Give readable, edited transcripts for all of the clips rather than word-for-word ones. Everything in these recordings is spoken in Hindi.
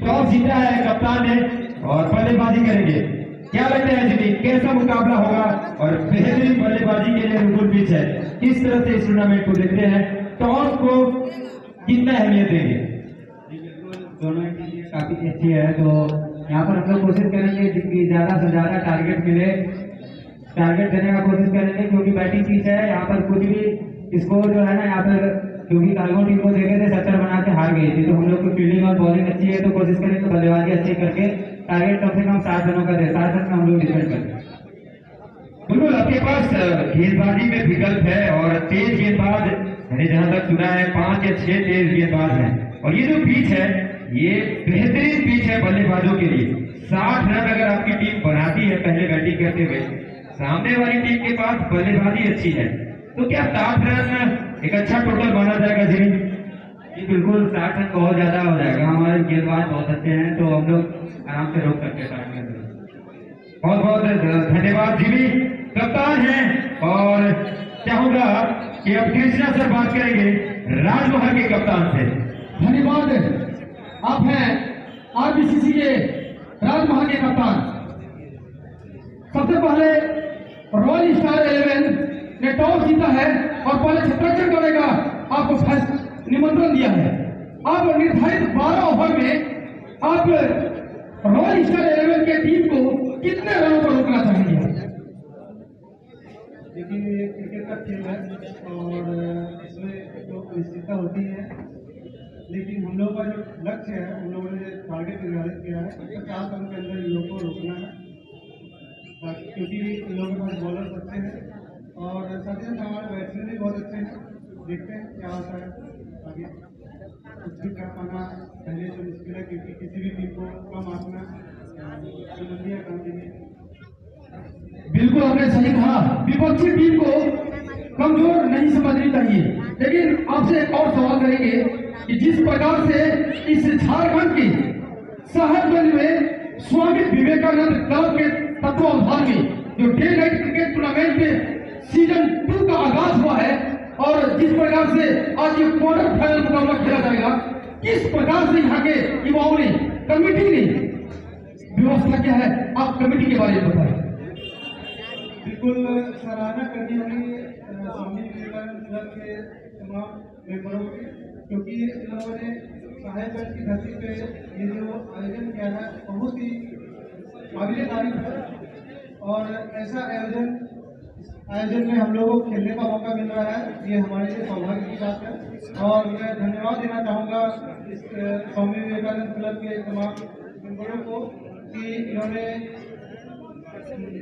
टॉस जीता है कप्तान ने और बल्लेबाजी करेंगे। क्या लगता है जिमी, कैसा मुकाबला होगा और बेहतरीन बल्लेबाजी के लिए अनुकूल पिच है, किस तरह से इस टूर्नामेंट को देखते हैं, टॉस को कितना अहमियत देंगे? दोनों की टीम काफी अच्छी है, तो यहाँ पर हम लोग कोशिश करेंगे जितनी ज्यादा से ज्यादा टारगेट मिले, टारगेट देने का कोशिश करेंगे, क्योंकि बैटिंग पिच है। यहाँ पर कुछ भी स्कोर जो है ना, यहाँ पर क्योंकि कालगो टीम को देखे थे 70 बना के हार गई थी, तो हम लोग की फील्डिंग और बॉलिंग अच्छी है, तो कोशिश करेंगे बल्लेबाजी अच्छी करके टारगेट कम से कम 60 रनों का दे, 60 रन में हम लोग डिफेंड करें। बिल्कुल, आपके पास गेंदबाजी में विकल्प है और तेज गेंदबाज, मैंने जहां तक सुना है 5 या 6 तेज गेंदबाज हैं, और ये जो पिच है ये बेहतरीन पिच है बल्लेबाजों के लिए। 60 रन अगर आपकी टीम बनाती है पहले बैटिंग करते हुए, सामने वाली टीम के पास बल्लेबाजी अच्छी है, तो क्या 60 रन एक अच्छा टोटल माना जाएगा जिमी? जी बिल्कुल, 60 रन बहुत ज्यादा हो जाएगा, हमारे गेंदबाज बहुत अच्छे हैं, तो हम लोग आराम से रोक सकते हैं। बहुत बहुत धन्यवाद जिमी, कप्तान हैं, और चाहूंगा कि अब कृष्णा सर बात करेंगे राजमहल के कप्तान से। धन्यवाद। आप हैं आरबीसीसी के राजमहल के कप्तान। सबसे पहले रॉयल स्टार 11 ने टॉस जीता है और पहले छत्रक्षण करने का आपको निमंत्रण दिया है। आप निर्धारित 12 ओवर में आप रॉयल स्टार 11 के टीम को कितने रनों पर रोकना चाहेंगे? देखिए, ये क्रिकेट का खेल है और इसमें तो अनिश्चितता होती है, लेकिन हम लोग का जो लक्ष्य है, हम लोगों ने टारगेट निर्धारित किया है 50 रन के अंदर इन लोगों को रोकना है, क्योंकि इन लोगों के पास बॉलर अच्छे हैं और साथ ही हमारे बैट्समैन भी बहुत अच्छे हैं। देखते हैं क्या होता है आगे। कुछ भी कर पाना पहले तो मुश्किल है, क्योंकि किसी भी टीम को कम आंकना काम देंगे। बिल्कुल आपने सही कहा, विपक्षी टीम को कमजोर नहीं समझनी चाहिए, लेकिन आपसे एक और सवाल करेंगे कि जिस प्रकार से इस झारखंड की साहेबगंज में स्वामी विवेकानंद क्लब के तत्वावधान में जो डे नाइट क्रिकेट टूर्नामेंट में सीजन 2 का आगाज हुआ है, और जिस प्रकार से आज ये क्वार्टर फाइनल मुकाबला खेला जाएगा, किस प्रकार से यहाँ के युवाओं ने, कमेटी ने व्यवस्था क्या है, आप कमेटी के बारे में बताएं। बिल्कुल सराहना करनी होगी स्वामी विवेकानंद क्लब के तमाम मेंबरों की, क्योंकि इन लोगों ने साहेबगंज की धरती पे ये जो आयोजन किया है बहुत ही काबिल तारीफ है, और ऐसा आयोजन में हम लोगों को खेलने का मौका मिल रहा है, ये हमारे लिए सौभाग्य की बात है। और मैं धन्यवाद देना चाहूँगा इस स्वामी विवेकानंद क्लब के तमाम मेंबरों को कि इन्होंने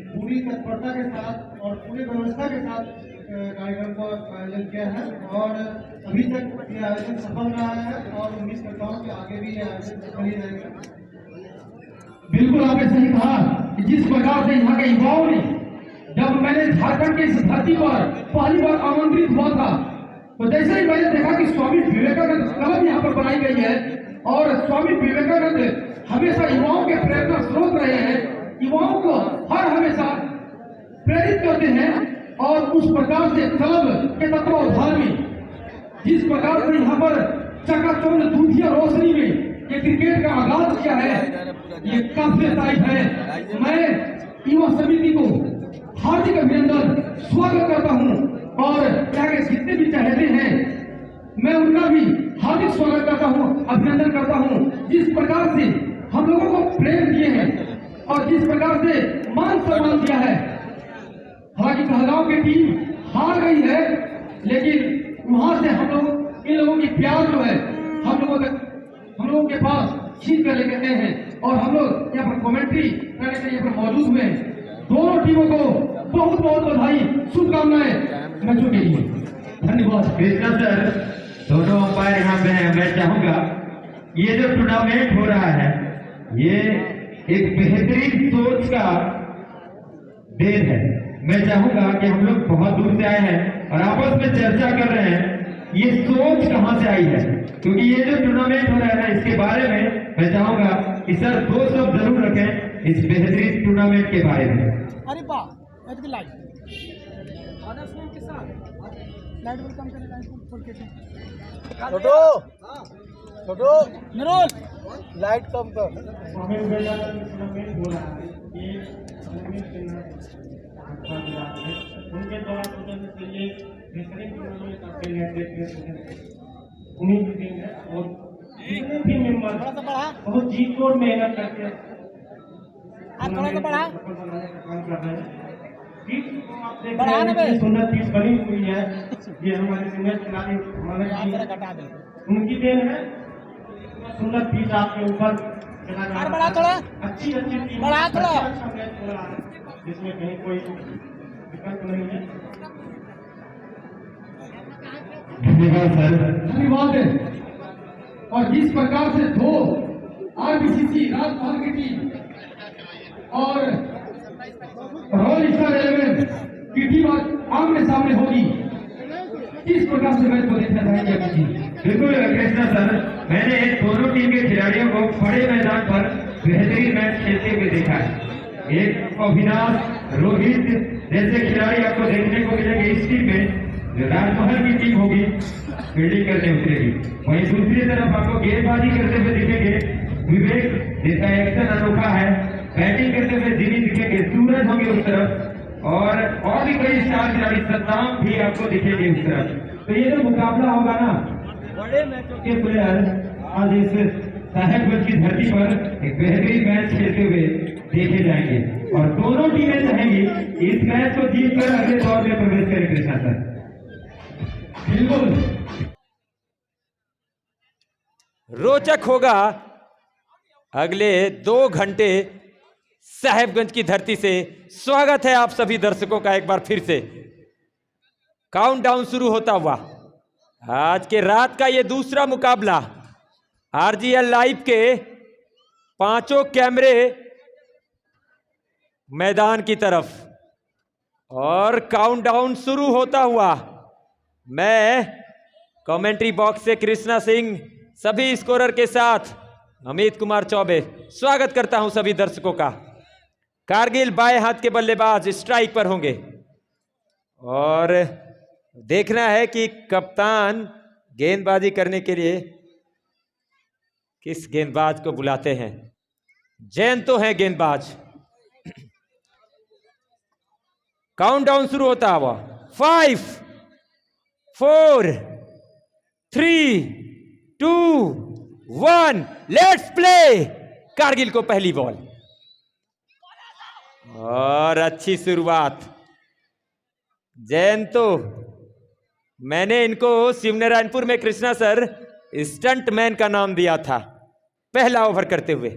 पूरी तत्परता के साथ और पूरी व्यवस्था के साथ कार्यक्रम का आयोजन किया है, और अभी तक ये आयोजन सफल रहा है और उम्मीद करता हूँ कि आगे भी ये आयोजन सफल ही रहेगा। बिल्कुल आपने सही कहा कि जिस प्रकार से यहाँ के युवाओं ने, जब मैंने झारखंड की इस धरती पर पहली बार आमंत्रित हुआ था, तो जैसे ही मैंने देखा कि स्वामी विवेकानंद क्लब यहाँ पर बनाई गई है, और स्वामी विवेकानंद हमेशा युवाओं के प्रेरणा स्रोत रहे हैं, युवाओं को हर हमेशा प्रेरित करते हैं, और उस प्रकार से क्लब के तत्वावधान में जिस प्रकार से यहाँ पर चकाचौंध दूधिया रोशनी में ये क्रिकेट का आगाज किया है, ये काफी तारीफ है। मैं युवा समिति को हार्दिक अभिनंदन, स्वागत करता हूँ, और यहाँ के जितने भी चहेते हैं मैं उनका भी हार्दिक स्वागत करता हूँ, अभिनंदन करता हूँ। जिस प्रकार से हम लोगों को प्रेम दिए हैं और जिस प्रकार से मान सम्मान दिया है, हालांकि कहलगांव की टीम हार गई है, लेकिन वहां से हम लोग, इन लोगों की प्यार जो है हम लोगों के पास छीन कर लेके गए हैं, और हम लोग यहाँ पर कमेंट्री करने के लिए यहाँ पर मौजूद हुए हैं। दोनों टीमों को बहुत बहुत बधाई, शुभकामनाएं मैचों के लिए। धन्यवाद। कृष्णा सर, दोनों अंपायर यहाँ पे हैं। मैं चाहूंगा ये जो टूर्नामेंट हो रहा है ये एक बेहतरीन सोच का देन है। मैं चाहूंगा कि हम लोग बहुत दूर से आए हैं और आपस में चर्चा कर रहे हैं ये सोच कहां से आई है, क्योंकि ये जो टूर्नामेंट हो रहा है ना, इसके बारे में मैं चाहूंगा कि सर 2 शब्द जरूर रखें इस बेहतरीन टूर्नामेंट के बारे में। अरे लाइट के साथ लाइट कम करें। छोटो निरोल लाइट कम कर। स्वामी विवेकानंद टूर्नामेंट हो रहा है, ये टूर्नामेंट चल रहा है अच्छा गुजरात में। उनके द्वारा सोचने से ये बेहतरीन टूर्नामेंट आपके लिए देखने को उन्हीं की टीम है और जितने भी मेंबर थोड़ा सा बढ़ा, बहुत जी तोड़ मेहनत करके आप थोड़ा सा बढ़ा, सफल बनाने का काम कर रहे हैं। पीच को आप देख बढ़ा रहे ना हैं बे। कितनी सुंदर पीच बनी हुई है। ये हमारे सीनियर खिलाड़ी हमारे आप जरा घटा दे। उनकी देन है। इतना सुंदर पीच आपके ऊपर चला जा और रहा बढ़ा है। थोड़ा, अच्छी टीम बढ़ा थोड़ा। अच्छा मैच हो रहा है जिसमें कहीं कोई विकल्प नहीं है। धन्यवाद सर। धन्यवाद है। और जिस प्रकार से दो आरबीसीसी राजमहल की टीम और रॉयल स्टार 11 की टीम आमने सामने होगी, किस प्रकार से मैच को देखना चाहेंगे अभी जी? बिल्कुल कृष्णा सर, मैंने दोनों टीम के खिलाड़ियों को बड़े मैदान पर बेहतरीन मैच खेलते हुए देखा है। एक अविनाश, रोहित जैसे खिलाड़ी आपको देखने को मिलेंगे इस टीम में। जो राजमहल की टीम होगी फील्डिंग करने उतरेगी, वहीं दूसरी तरफ आपको गेंदबाजी करते हुए दिखेंगे विवेक, जिसका एक्शन अनोखा है। बैटिंग करते हुए जिनी दिखेंगे सूरज होंगे उस तरफ, और भी कई स्टार खिलाड़ी सद्दाम भी आपको दिखेंगे उस तरफ। तो ये जो मुकाबला होगा ना, बड़े मैचों के प्लेयर आज इस साहेबगंज की धरती पर एक बेहतरीन मैच खेलते हुए देखे जाएंगे और दोनों टीमें चाहेंगी इस मैच को जीतकर अगले दौर में प्रवेश करें। कृष्णा सर बिल्कुल रोचक होगा अगले 2 घंटे साहेबगंज की धरती से। स्वागत है आप सभी दर्शकों का एक बार फिर से। काउंटडाउन शुरू होता हुआ आज के रात का ये दूसरा मुकाबला आरजीएल लाइव के 5 कैमरे मैदान की तरफ, और काउंटडाउन शुरू होता हुआ मैं कमेंट्री बॉक्स से कृष्णा सिंह, सभी स्कोरर के साथ अमित कुमार चौबे स्वागत करता हूं सभी दर्शकों का। कारगिल बाएं हाथ के बल्लेबाज स्ट्राइक पर होंगे और देखना है कि कप्तान गेंदबाजी करने के लिए किस गेंदबाज को बुलाते हैं। जैन तो है गेंदबाज। काउंटडाउन शुरू होता हुआ 5 4 3 2 1 लेट्स प्ले। कारगिल को पहली बॉल और अच्छी शुरुआत। जैन तो मैंने इनको शिवनारायणपुर में कृष्णा सर स्टंट मैन का नाम दिया था पहला ओवर करते हुए,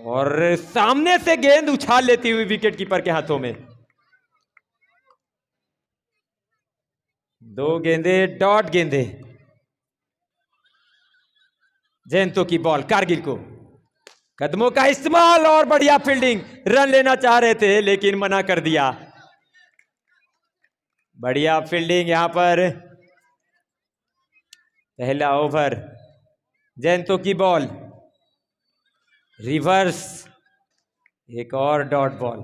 और सामने से गेंद उछाल लेती हुई विकेट कीपर के हाथों में। 2 गेंदे डॉट गेंदे। जयंतो की बॉल कारगिल को, कदमों का इस्तेमाल और बढ़िया फील्डिंग। रन लेना चाह रहे थे लेकिन मना कर दिया। बढ़िया फील्डिंग यहां पर। पहला ओवर जयंतो की बॉल, रिवर्स एक और डॉट बॉल।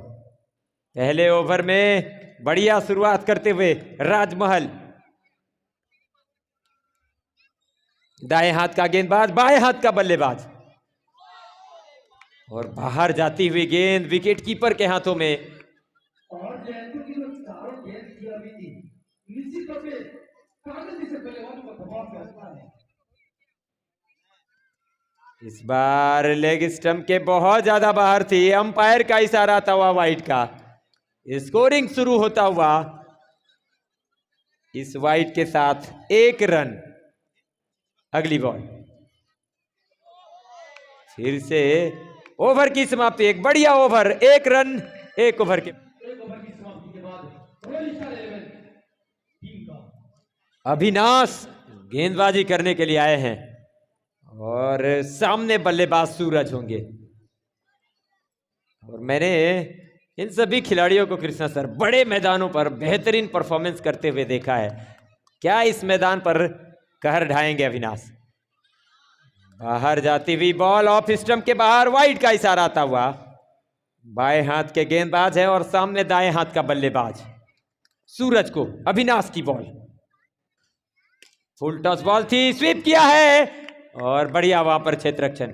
पहले ओवर में बढ़िया शुरुआत करते हुए राजमहल। दाएं हाथ का गेंदबाज, बाएं हाथ का बल्लेबाज, और बाहर जाती हुई गेंद विकेट कीपर के हाथों में। और जयंत की जो चारों गेंद की अभी थी, निश्चित तौर पे कारगिल जैसे बल्लेबाजों का दबाव रहता है। इस बार लेग स्टंप के बहुत ज्यादा बाहर थी। अंपायर का इशारा था हुआ वाइड का। स्कोरिंग शुरू होता हुआ इस वाइड के साथ 1 रन। अगली बॉल फिर से ओवर की समाप्ति। एक बढ़िया ओवर, 1 रन 1 ओवर के। एक ओवर की समाप्ति के बाद रॉयल स्टार 11 टीम का अविनाश गेंदबाजी करने के लिए आए हैं और सामने बल्लेबाज सूरज होंगे। और मैंने इन सभी खिलाड़ियों को कृष्णा सर बड़े मैदानों पर बेहतरीन परफॉर्मेंस करते हुए देखा है। क्या इस मैदान पर कहर ढाएंगे अविनाश? बाहर जाती हुई बॉल ऑफ स्टंप के बाहर, वाइड का इशारा आता हुआ। बाएं हाथ के गेंदबाज है और सामने दाएं हाथ का बल्लेबाज। सूरज को अविनाश की बॉल, फुल टॉस बॉल थी, स्वीप किया है और बढ़िया वहां पर क्षेत्ररक्षण।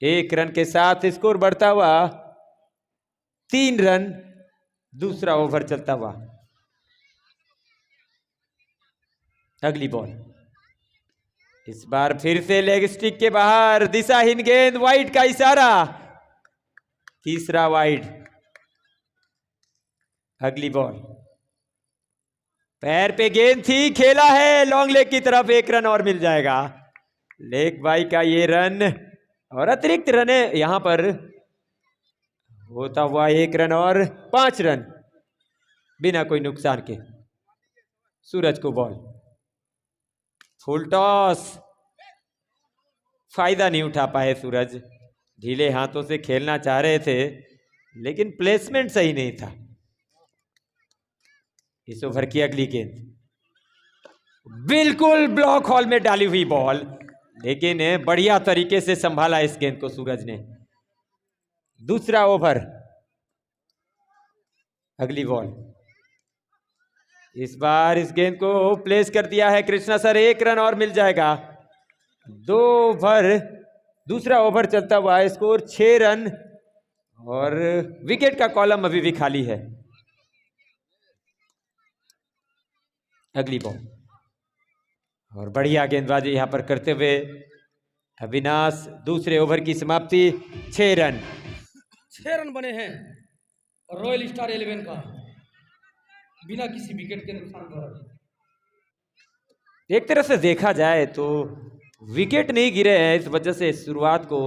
1 रन के साथ स्कोर बढ़ता हुआ 3 रन, दूसरा ओवर चलता हुआ। अगली बॉल, इस बार फिर से लेग स्टिक के बाहर, दिशाहीन गेंद, वाइड का इशारा, तीसरा वाइड। अगली बॉल, पैर पे गेंद थी, खेला है लॉन्ग लेग की तरफ, 1 रन और मिल जाएगा। लेग बाई का ये रन और अतिरिक्त रन है यहां पर होता हुआ 1 रन और 5 रन बिना कोई नुकसान के। सूरज को बॉल, फुल टॉस, फायदा नहीं उठा पाए सूरज। ढीले हाथों से खेलना चाह रहे थे लेकिन प्लेसमेंट सही नहीं था। इस ओवर की अगली गेंद बिल्कुल ब्लॉक हॉल में डाली हुई बॉल, लेकिन बढ़िया तरीके से संभाला इस गेंद को सूरज ने। दूसरा ओवर, अगली बॉल, इस बार इस गेंद को प्लेस कर दिया है कृष्णा सर, 1 रन और मिल जाएगा। 2 ओवर, दूसरा ओवर चलता हुआ है, स्कोर 6 रन और विकेट का कॉलम अभी भी खाली है। अगली बॉल और बढ़िया गेंदबाजी यहां पर करते हुए अविनाश, दूसरे ओवर की समाप्ति, 6 रन। 6 रन बने हैं रॉयल स्टार 11 का बिना किसी विकेट के नुकसान पर। एक तरह से देखा जाए तो विकेट नहीं गिरे हैं, इस वजह से शुरुआत को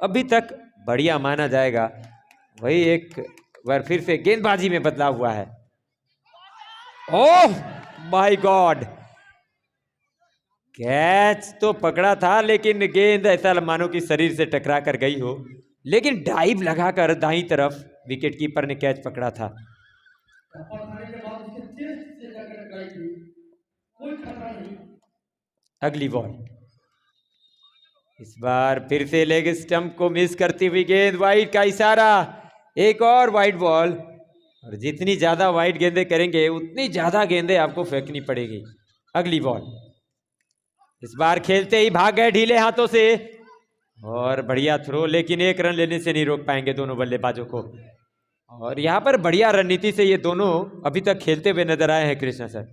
अभी तक बढ़िया माना जाएगा। वही एक बार फिर से गेंदबाजी में बदलाव हुआ है। ओह माय गॉड, कैच तो पकड़ा था लेकिन गेंद ऐसा मानो कि शरीर से टकरा कर गई हो, लेकिन डाइव लगाकर दाईं तरफ विकेट कीपर ने कैच पकड़ा था। अगली बॉल, इस बार फिर से लेग स्टंप को मिस करती हुई गेंद, वाइड का इशारा, एक और वाइड बॉल। और जितनी ज्यादा वाइड गेंदें करेंगे उतनी ज्यादा गेंदें आपको फेंकनी पड़ेगी। अगली बॉल, इस बार खेलते ही भाग गए ढीले हाथों से और बढ़िया थ्रो, लेकिन 1 रन लेने से नहीं रोक पाएंगे दोनों बल्लेबाजों को। और यहां पर बढ़िया रणनीति से ये दोनों अभी तक खेलते हुए नजर आए हैं कृष्णा सर।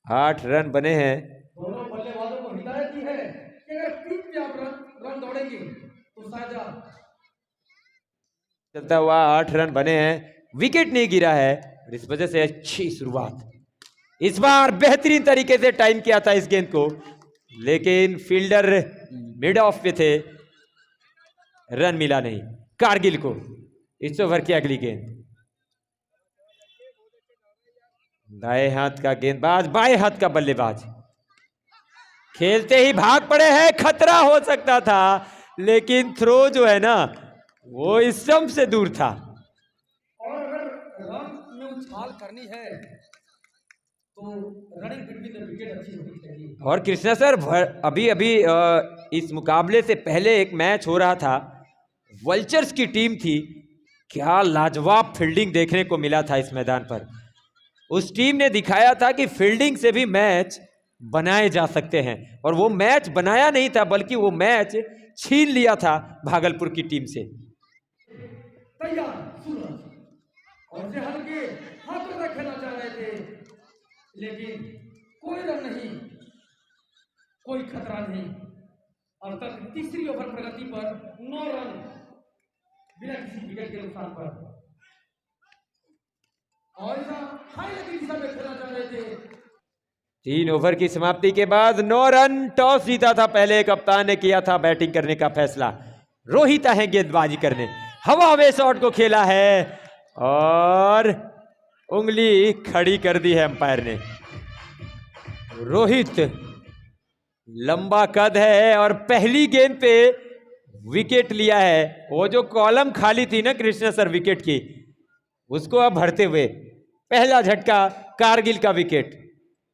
8 रन बने हैं। दोनों बल्लेबाजों को हिदायत दी है कि अगर पिच पे आप रन दौड़ेंगे तो शायद चलता हुआ 8 रन बने हैं, विकेट नहीं गिरा है और इस वजह से अच्छी शुरुआत। इस बार बेहतरीन तरीके से टाइम किया था इस गेंद को, लेकिन फील्डर मिड ऑफ पे थे, रन मिला नहीं कारगिल को। इस ओवर की अगली गेंद, दाएं हाथ का गेंदबाज, बाएं हाथ का बल्लेबाज, खेलते ही भाग पड़े हैं, खतरा हो सकता था लेकिन थ्रो जो है ना वो इस स्टंप से दूर था। और अगर रन में उछाल करनी है तो रनिंग बिटवीन द विकेट अच्छी होनी चाहिए। और कृष्णा सर अभी इस मुकाबले से पहले एक मैच हो रहा था, वल्चर्स की टीम थी, क्या लाजवाब फील्डिंग देखने को मिला था इस मैदान पर। उस टीम ने दिखाया था कि फील्डिंग से भी मैच बनाए जा सकते हैं, और वो मैच बनाया नहीं था बल्कि वो मैच छीन लिया था भागलपुर की टीम से। तैयार सूरज, और से हल्के हाथों से खेलना चाह रहे थे लेकिन कोई रन नहीं, कोई खतरा नहीं। अब तक तीसरी ओवर प्रगति पर 9 रन बिना किसी विकेट के नुकसान पर, और ऐसा हाई लेग की दिशा में खेलना चाह रहे थे। 3 ओवर की समाप्ति के बाद 9 रन, टॉस जीता था पहले, कप्तान ने किया था बैटिंग करने का फैसला, रोहित है गेंदबाजी करने, हवा में शॉट को खेला है और उंगली खड़ी कर दी है अंपायर ने। रोहित लंबा कद है और पहली गेंद पे विकेट लिया है। वो जो कॉलम खाली थी ना कृष्णा सर विकेट की, उसको अब भरते हुए पहला झटका कारगिल का विकेट,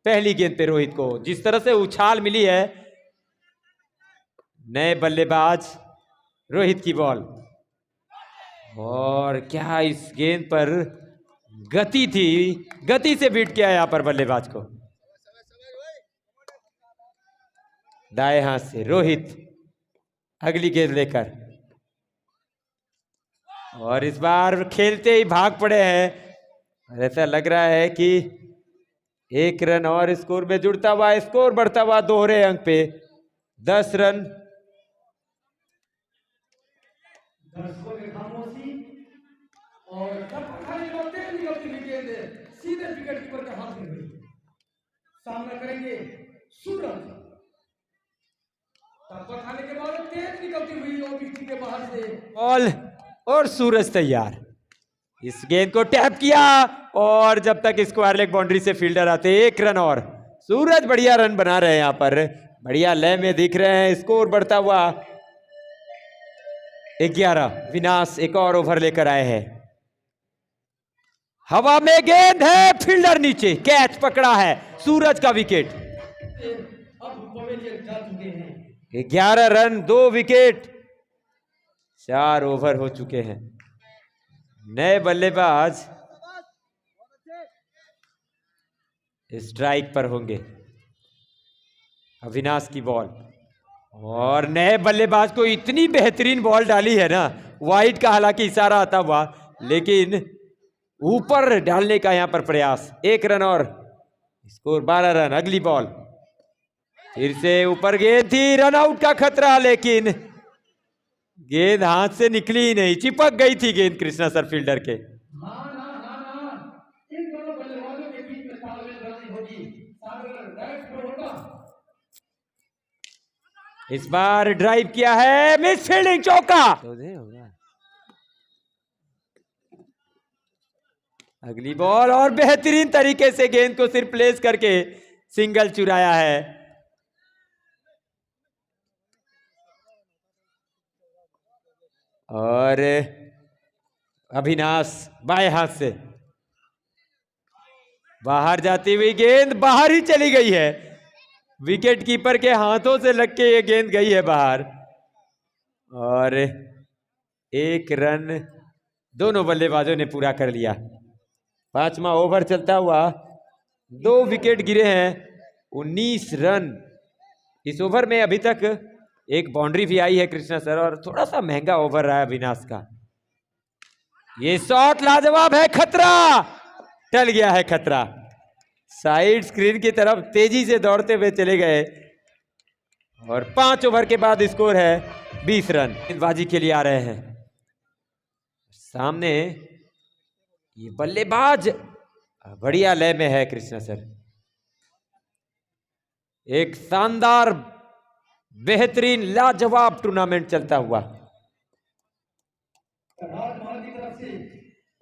पहली गेंद पे रोहित को जिस तरह से उछाल मिली है। नए बल्लेबाज रोहित की बॉल, और क्या इस गेंद पर गति थी, गति से बीट किया यहां पर बल्लेबाज को। दाएं हाथ से रोहित अगली गेंद लेकर, और इस बार खेलते ही भाग पड़े हैं। ऐसा लग रहा है कि 1 रन और स्कोर में जुड़ता हुआ स्कोर बढ़ता हुआ दोहरे अंक पे 10 रन। दर्शकों की खामोशी और निकलती हुई गेंद सीधे विकेट कीपर के हाथ में गई। सामना करेंगे सूरज। टप्पा खाने के बाद तेज निकलती हुई ओबीसी के बाहर से बॉल और सूरज तैयार। इस गेंद को टैप किया और जब तक स्क्वायर लेग बाउंड्री से फील्डर आते 1 रन और। सूरज बढ़िया रन बना रहे हैं यहां पर, बढ़िया लय में दिख रहे हैं। स्कोर बढ़ता हुआ 11। विनाश एक और ओवर लेकर आए हैं। हवा में गेंद है, फील्डर नीचे, कैच पकड़ा है, सूरज का विकेट। अब पवेलियन जा चुके हैं। 11 रन 2 विकेट, 4 ओवर हो चुके हैं। नए बल्लेबाज स्ट्राइक पर होंगे। अविनाश की बॉल, और नए बल्लेबाज को इतनी बेहतरीन बॉल डाली है ना, वाइड का हालांकि इशारा आता हुआ, लेकिन ऊपर डालने का यहां पर प्रयास। 1 रन और स्कोर 12 रन। अगली बॉल फिर से ऊपर गेंद थी, रन आउट का खतरा, लेकिन गेंद हाथ से निकली ही नहीं, चिपक गई थी गेंद कृष्णा सर फील्डर के। इन दोनों बल्लेबाजों के बीच में तालमेल बनानी होगी। इस बार ड्राइव किया है, मिस फील्डिंग, चौका। अगली बॉल और बेहतरीन तरीके से गेंद को सिर्फ प्लेस करके सिंगल चुराया है। और अविनाश बाएं हाथ से बाहर जाती हुई गेंद बाहर ही चली गई है। विकेट कीपर के हाथों से लग के ये गेंद गई है बाहर, और 1 रन दोनों बल्लेबाजों ने पूरा कर लिया। 5वां ओवर चलता हुआ 2 विकेट गिरे हैं, 19 रन। इस ओवर में अभी तक एक बाउंड्री भी आई है कृष्णा सर, और थोड़ा सा महंगा ओवर रहा है अविनाश का। ये शॉट लाजवाब है, खतरा टल गया है, खतरा साइड स्क्रीन की तरफ तेजी से दौड़ते हुए चले गए, और 5 ओवर के बाद स्कोर है 20 रन। गेंदबाजी के लिए आ रहे हैं सामने ये बल्लेबाज, बढ़िया लय में है कृष्णा सर। एक शानदार बेहतरीन लाजवाब टूर्नामेंट चलता हुआ। राजमहल की तरफ से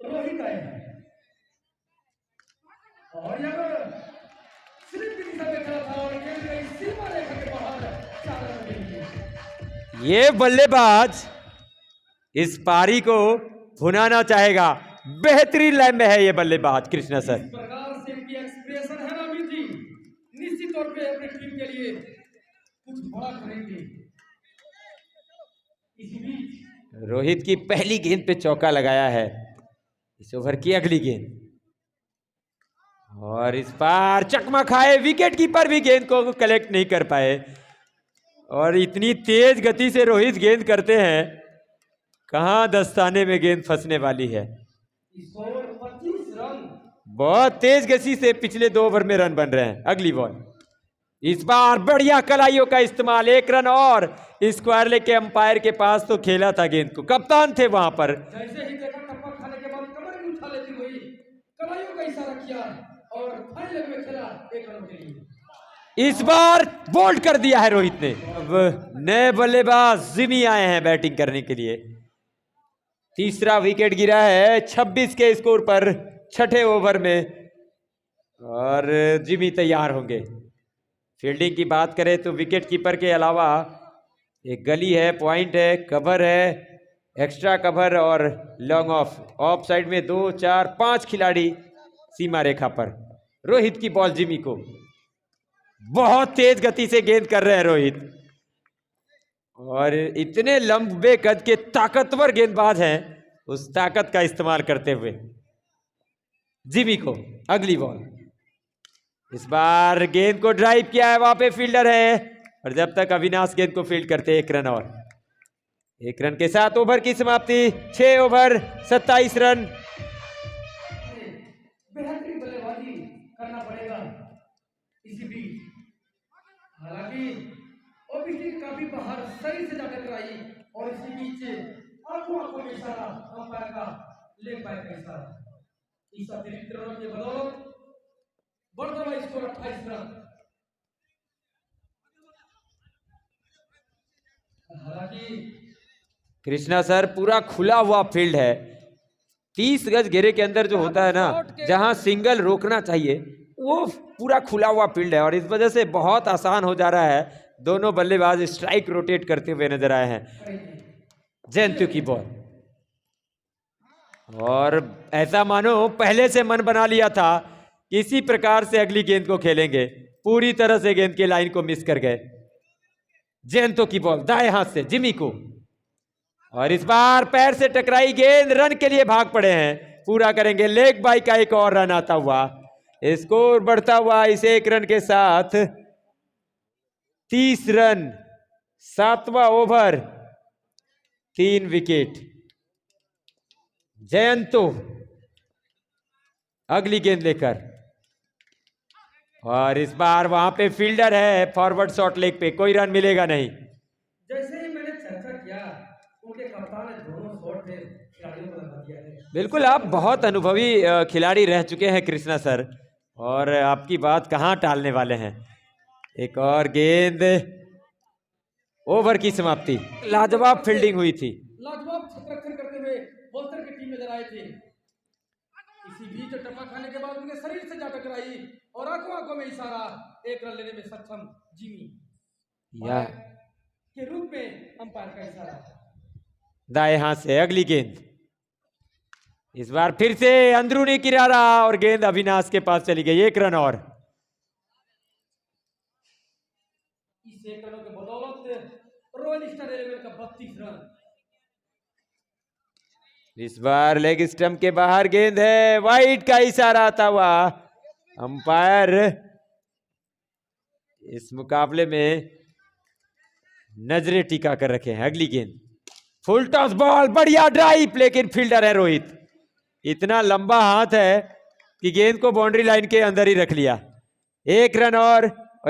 रोहित आए हैं, और यहाँ स्लिप की दिशा में खेला था और गेंद गई सीमा रेखा के बाहर। 4 रन के लिए ये बल्लेबाज इस पारी को भुनाना चाहेगा। बेहतरीन लाइन में है ये बल्लेबाज कृष्णा सर। इस प्रकार से इनकी एक्सप्रेशन है ना अमित जी, निश्चित तौर पे अपनी टीम के लिए कुछ बड़ा करेंगे। इसी बीच रोहित की पहली गेंद पे चौका लगाया है इस ओवर की अगली गेंद, और इस बार चकमा खाए, विकेट कीपर भी गेंद को कलेक्ट नहीं कर पाए, और इतनी तेज गति से रोहित गेंद करते हैं, कहां दस्ताने में गेंद फंसने वाली है। इस ओवर 25 रन। बहुत तेज गति से पिछले 2 ओवर में रन बन रहे हैं। अगली बॉल, इस बार बढ़िया कलाइयों का इस्तेमाल, 1 रन और। स्क्वायर लेग के अंपायर के पास तो खेला था गेंद को, कप्तान थे वहां पर। जैसे ही देखा टप्पा खाने के बाद कमर भी उठा लेती हुई कलाइयों का इशारा किया और फाइनल में खेला 1 रन के लिए। इस बार बोल्ड कर दिया है रोहित ने। अब नए बल्लेबाज जिमी आए हैं बैटिंग करने के लिए। तीसरा विकेट गिरा है 26 के स्कोर पर 6ठे ओवर में, और जिमी तैयार होंगे। फील्डिंग की बात करें तो विकेट कीपर के अलावा एक गली है, पॉइंट है, कवर है, एक्स्ट्रा कवर और लॉन्ग ऑफ साइड में 2, 4, 5 खिलाड़ी सीमा रेखा पर। रोहित की बॉल जिमी को, बहुत तेज गति से गेंद कर रहे हैं रोहित, और इतने लंबे कद के ताकतवर गेंदबाज हैं उस ताकत का इस्तेमाल करते हुए। जिमी को अगली बॉल। इस बार गेंद को ड्राइव किया है, वहां पे फील्डर है और जब तक अविनाश गेंद को फील्ड करते 1 रन और। 1 रन के साथ ओवर की समाप्ति। 6 ओवर 27 रन। बेहतरीन बल्लेबाजी करना पड़ेगा इसी बीच। हालांकि ओबीसी काफी बाहर सही से जाकर कराई और इसी बीच आंखों में इशारा अंपायर का लेग बाय का इशारा। इस अतिरिक्त रनों के बदौलत बढ़ता हुआ स्कोर 28 रन। हालांकि कृष्णा सर, पूरा खुला हुआ फील्ड है। 30 गज घेरे के अंदर जो होता है ना, जहां सिंगल रोकना चाहिए, वो पूरा खुला हुआ फील्ड है और इस वजह से बहुत आसान हो जा रहा है। दोनों बल्लेबाज स्ट्राइक रोटेट करते हुए नजर आए हैं। जयंतु की बॉल और ऐसा मानो पहले से मन बना लिया था कि इसी प्रकार से अगली गेंद को खेलेंगे। पूरी तरह से गेंद की लाइन को मिस कर गए। जयंतु की बॉल दाएं हाथ से जिमी को और इस बार पैर से टकराई गेंद, रन के लिए भाग पड़े हैं। पूरा करेंगे लेग बाई का एक और रन आता हुआ। स्कोर बढ़ता हुआ इस 1 रन के साथ 30 रन। 7वां ओवर 3 विकेट। जयंतो अगली गेंद लेकर और इस बार वहां पे फील्डर है। फॉरवर्ड शॉट लेग पे कोई रन मिलेगा नहीं। जैसे ही मैंने चर्चा किया, उनके कप्तान ने दोनों शॉट पे खिलाड़ियों को लगा दिया है। बिल्कुल, आप बहुत अनुभवी खिलाड़ी रह चुके हैं कृष्णा सर, और आपकी बात कहाँ टालने वाले हैं। एक और गेंद, ओवर की समाप्ति। लाजवाब फील्डिंग हुई थी। लाजवाब छक्का करते हुए बॉलर की टीम नजर आए थे। इसी बीच टप्पा खाने के बाद उनके शरीर से जा टकराई और आंखों में इशारा। 1 रन लेने में सक्षम जिमी या के रूप में अंपायर का इशारा। दाएं हाथ से अगली गेंद। इस बार फिर से अंदरूनी किनारा और गेंद अविनाश के पास चली गई। 1 रन और। इस 1 रनों के बदौलत रॉयल स्टार 11 का 32 रन। इस बार लेग स्टंप के बाहर गेंद है, वाइड का इशारा आता हुआ। अंपायर इस मुकाबले में नजरें टिका कर रखे हैं। अगली गेंद, फुल टॉस बॉल, बढ़िया ड्राइव, लेकिन फील्डर है रोहित। इतना लंबा हाथ है कि गेंद को बाउंड्री लाइन के अंदर ही रख लिया। 1 रन और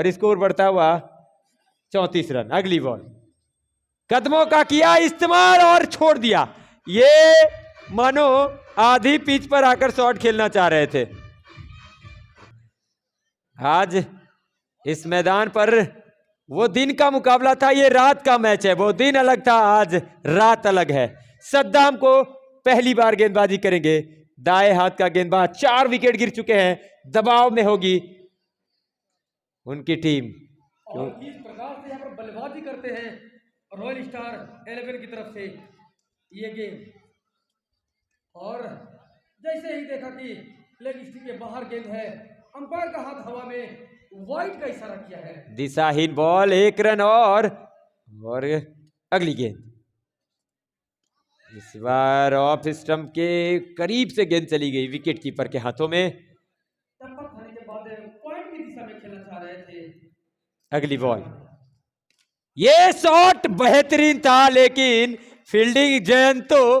स्कोर बढ़ता हुआ 34 रन। अगली बॉल, कदमों का किया इस्तेमाल और छोड़ दिया। ये मानो आधी पिच पर आकर शॉट खेलना चाह रहे थे। आज इस मैदान पर वो दिन का मुकाबला था, ये रात का मैच है। वो दिन अलग था, आज रात अलग है। सद्दाम को पहली बार गेंदबाजी करेंगे। दाएं हाथ का गेंदबाज। 4 विकेट गिर चुके हैं। दबाव में होगी उनकी टीम। और किस प्रकार से यहाँ पर बल्लेबाजी करते हैं रॉयल स्टार 11 की तरफ से ये गेम। और जैसे ही देखा कि लेग स्टिक के बाहर गेंद है, अंपायर का हाथ हवा में वाइड का इशारा किया है। दिशाहीन बॉल, 1 रन और अगली गेंद। इस बार ऑफ स्टंप के करीब से गेंद चली गई विकेट कीपर के हाथों में। टप्पा खाने के बाद पॉइंट की दिशा में खेलना चाह रहे थे। अगली बॉल, ये शॉट बेहतरीन था, लेकिन फील्डिंग जयंतो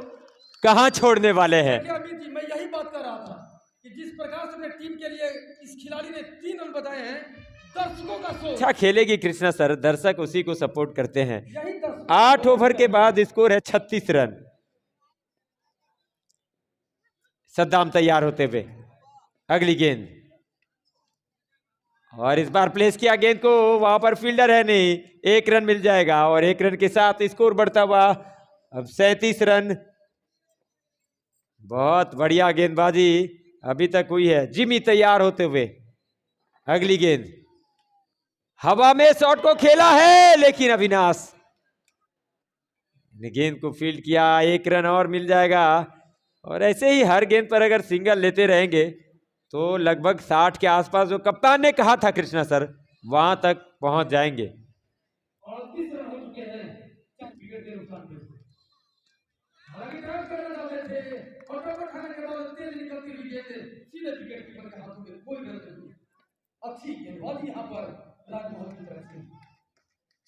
कहां छोड़ने वाले हैं। अमित जी, मैं यही बात कर रहा था कि जिस प्रकार से अपने टीम के लिए इस खिलाड़ी ने 3 रन बताए हैं, दर्शकों का सोच। अच्छा खेलेगी कृष्णा सर, दर्शक उसी को सपोर्ट करते हैं। यही 8 ओवर के बाद स्कोर है 36 रन। सद्दाम तैयार होते हुए अगली गेंद, और इस बार प्लेस किया गेंद को, वहां पर फील्डर है नहीं। 1 रन मिल जाएगा और 1 रन के साथ स्कोर बढ़ता हुआ अब 37 रन। बहुत बढ़िया गेंदबाजी अभी तक हुई है। जिमी तैयार होते हुए अगली गेंद, हवा में शॉट को खेला है, लेकिन अविनाश ने गेंद को फील्ड किया। 1 रन और मिल जाएगा। और ऐसे ही हर गेंद पर अगर सिंगल लेते रहेंगे तो लगभग 60 के आसपास, जो कप्तान ने कहा था कृष्णा सर, वहां तक पहुंच जाएंगे। 38 रन हो चुके हैं विकेट के नुकसान पे। हालांकि ड्राइव करना चाहते थे सीधे विकेट कीपर के हाथों में, कोई गलत नहीं। अच्छी गेंदबाजी यहाँ पर राजमोहन की तरफ से।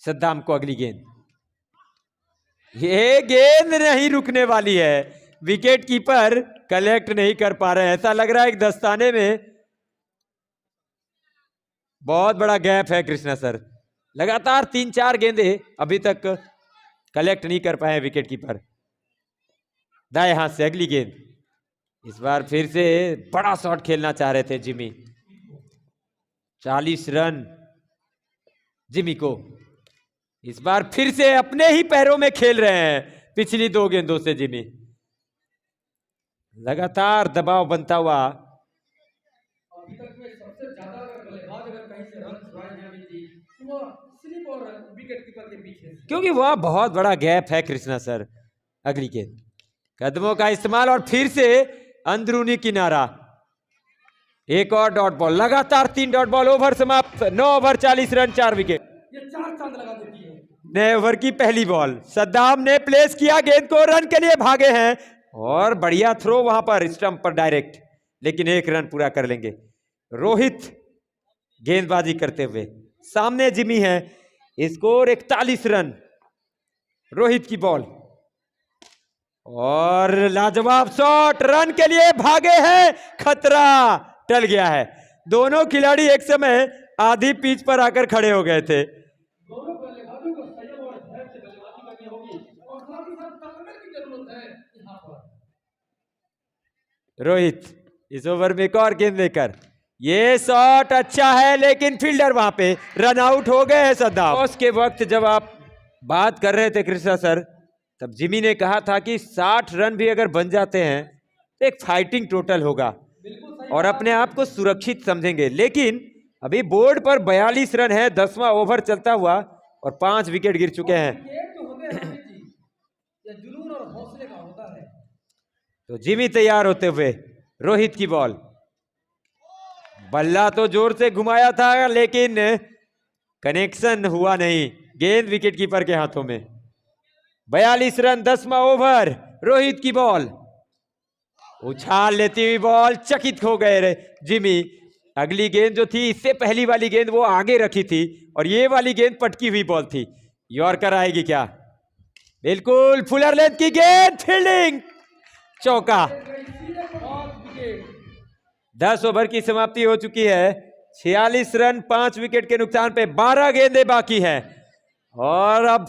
सद्दाम को अगली गेंद, ये गेंद नहीं रुकने वाली है, विकेट कीपर कलेक्ट नहीं कर पा रहे हैं। ऐसा लग रहा है एक दस्ताने में बहुत बड़ा गैप है कृष्णा सर, लगातार 3-4 गेंदे अभी तक कलेक्ट नहीं कर पाए विकेट कीपर। दाएं हाथ से अगली गेंद, इस बार फिर से बड़ा शॉट खेलना चाह रहे थे जिमी। 40 रन जिमी को, इस बार फिर से अपने ही पैरों में खेल रहे हैं पिछली 2 गेंदों से जिमी। लगातार दबाव बनता हुआ, अभी तक में सबसे ज्यादा बल्लेबाज अगर कहीं से रन छुड़ाए हैं अभी जी, तो वो स्लिप और विकेट कीपर के बीच है, क्योंकि वह बहुत बड़ा गैप है कृष्णा सर। अगली गेंद, कदमों का इस्तेमाल और फिर से अंदरूनी किनारा, एक और डॉट बॉल, लगातार 3 डॉट बॉल, ओवर समाप्त। 9 ओवर 40 रन 4 विकेट। ये 4 चांद लगा देती है। नए ओवर की पहली बॉल, सद्दाम ने प्लेस किया गेंद को, रन के लिए भागे हैं और बढ़िया थ्रो वहां पर स्टंप पर डायरेक्ट, लेकिन 1 रन पूरा कर लेंगे। रोहित गेंदबाजी करते हुए, सामने जिमी है, स्कोर 41 रन। रोहित की बॉल और लाजवाब शॉट, रन के लिए भागे हैं, खतरा टल गया है। दोनों खिलाड़ी एक समय आधी पिच पर आकर खड़े हो गए थे। दोनों बल्लेबाजों को संयम और धैर्य से बल्लेबाजी करनी होगी और साथ ही साथ तालमेल की जरूरत है यहाँ पर। रोहित इस ओवर में एक और गेंद लेकर, ये शॉट अच्छा है लेकिन फील्डर वहां पे रन आउट हो गए हैं सद्दाम। उसके वक्त जब आप बात कर रहे थे कृष्णा सर, तब जिमी ने कहा था कि 60 रन भी अगर बन जाते हैं तो एक फाइटिंग टोटल होगा और अपने आप को सुरक्षित समझेंगे, लेकिन अभी बोर्ड पर 42 रन है, 10वां ओवर चलता हुआ और 5 विकेट गिर चुके हैं। विकेट जो होते हैं रमेश जी, ये जुनून और हौसले का होता है। तो जिमी तैयार होते हुए, रोहित की बॉल, बल्ला तो जोर से घुमाया था लेकिन कनेक्शन हुआ नहीं, गेंद विकेट कीपर के हाथों में। 42 रन 10वां ओवर, रोहित की बॉल, उछाल लेती हुई बॉल, चकित हो गए रे जिमी। अगली गेंद जो थी, इससे पहली वाली गेंद वो आगे रखी थी और ये वाली गेंद पटकी हुई बॉल थी। यॉर्कर आएगी क्या? बिल्कुल फुलर लेंथ की गेंद, फील्डिंग, चौका। 10 ओवर की समाप्ति हो चुकी है, 46 रन 5 विकेट के नुकसान पे 12 गेंदें बाकी है और अब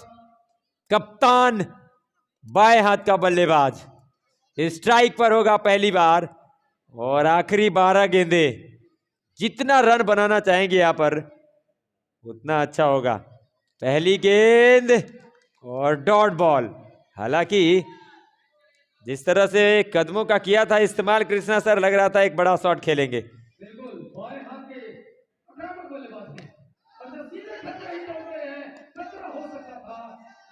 कप्तान बाएं हाथ का बल्लेबाज स्ट्राइक पर होगा पहली बार और आखिरी 12 गेंदें, जितना रन बनाना चाहेंगे यहां पर उतना अच्छा होगा। पहली गेंद और डॉट बॉल, हालांकि जिस तरह से कदमों का किया था इस्तेमाल कृष्णा सर, लग रहा था एक बड़ा शॉट खेलेंगे। बिल्कुल बाएं हाथ के आक्रामक बल्लेबाज थे, अगर सीधे खतरा ही लौट रहे हैं, खतरा हो सकता था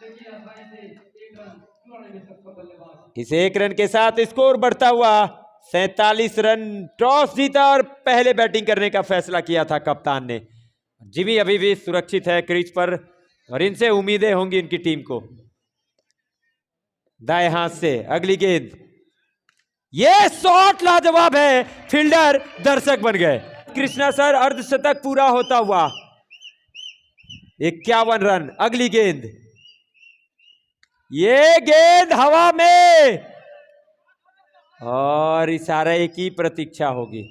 लेकिन आसानी से 1 रन छुड़ाने में सक्षम बल्लेबाज। इस 1 रन के साथ स्कोर बढ़ता हुआ 47 रन। टॉस जीता और पहले बैटिंग करने का फैसला किया था कप्तान ने। जिमी अभी भी सुरक्षित है क्रीज पर और इनसे उम्मीदें होंगी इनकी टीम को। दाएं हाथ से अगली गेंद, ये शॉट लाजवाब है, फील्डर दर्शक बन गए। कृष्णा सर अर्धशतक पूरा होता हुआ 51 रन। अगली गेंद, ये गेंद हवा में और इशारे की प्रतीक्षा होगी।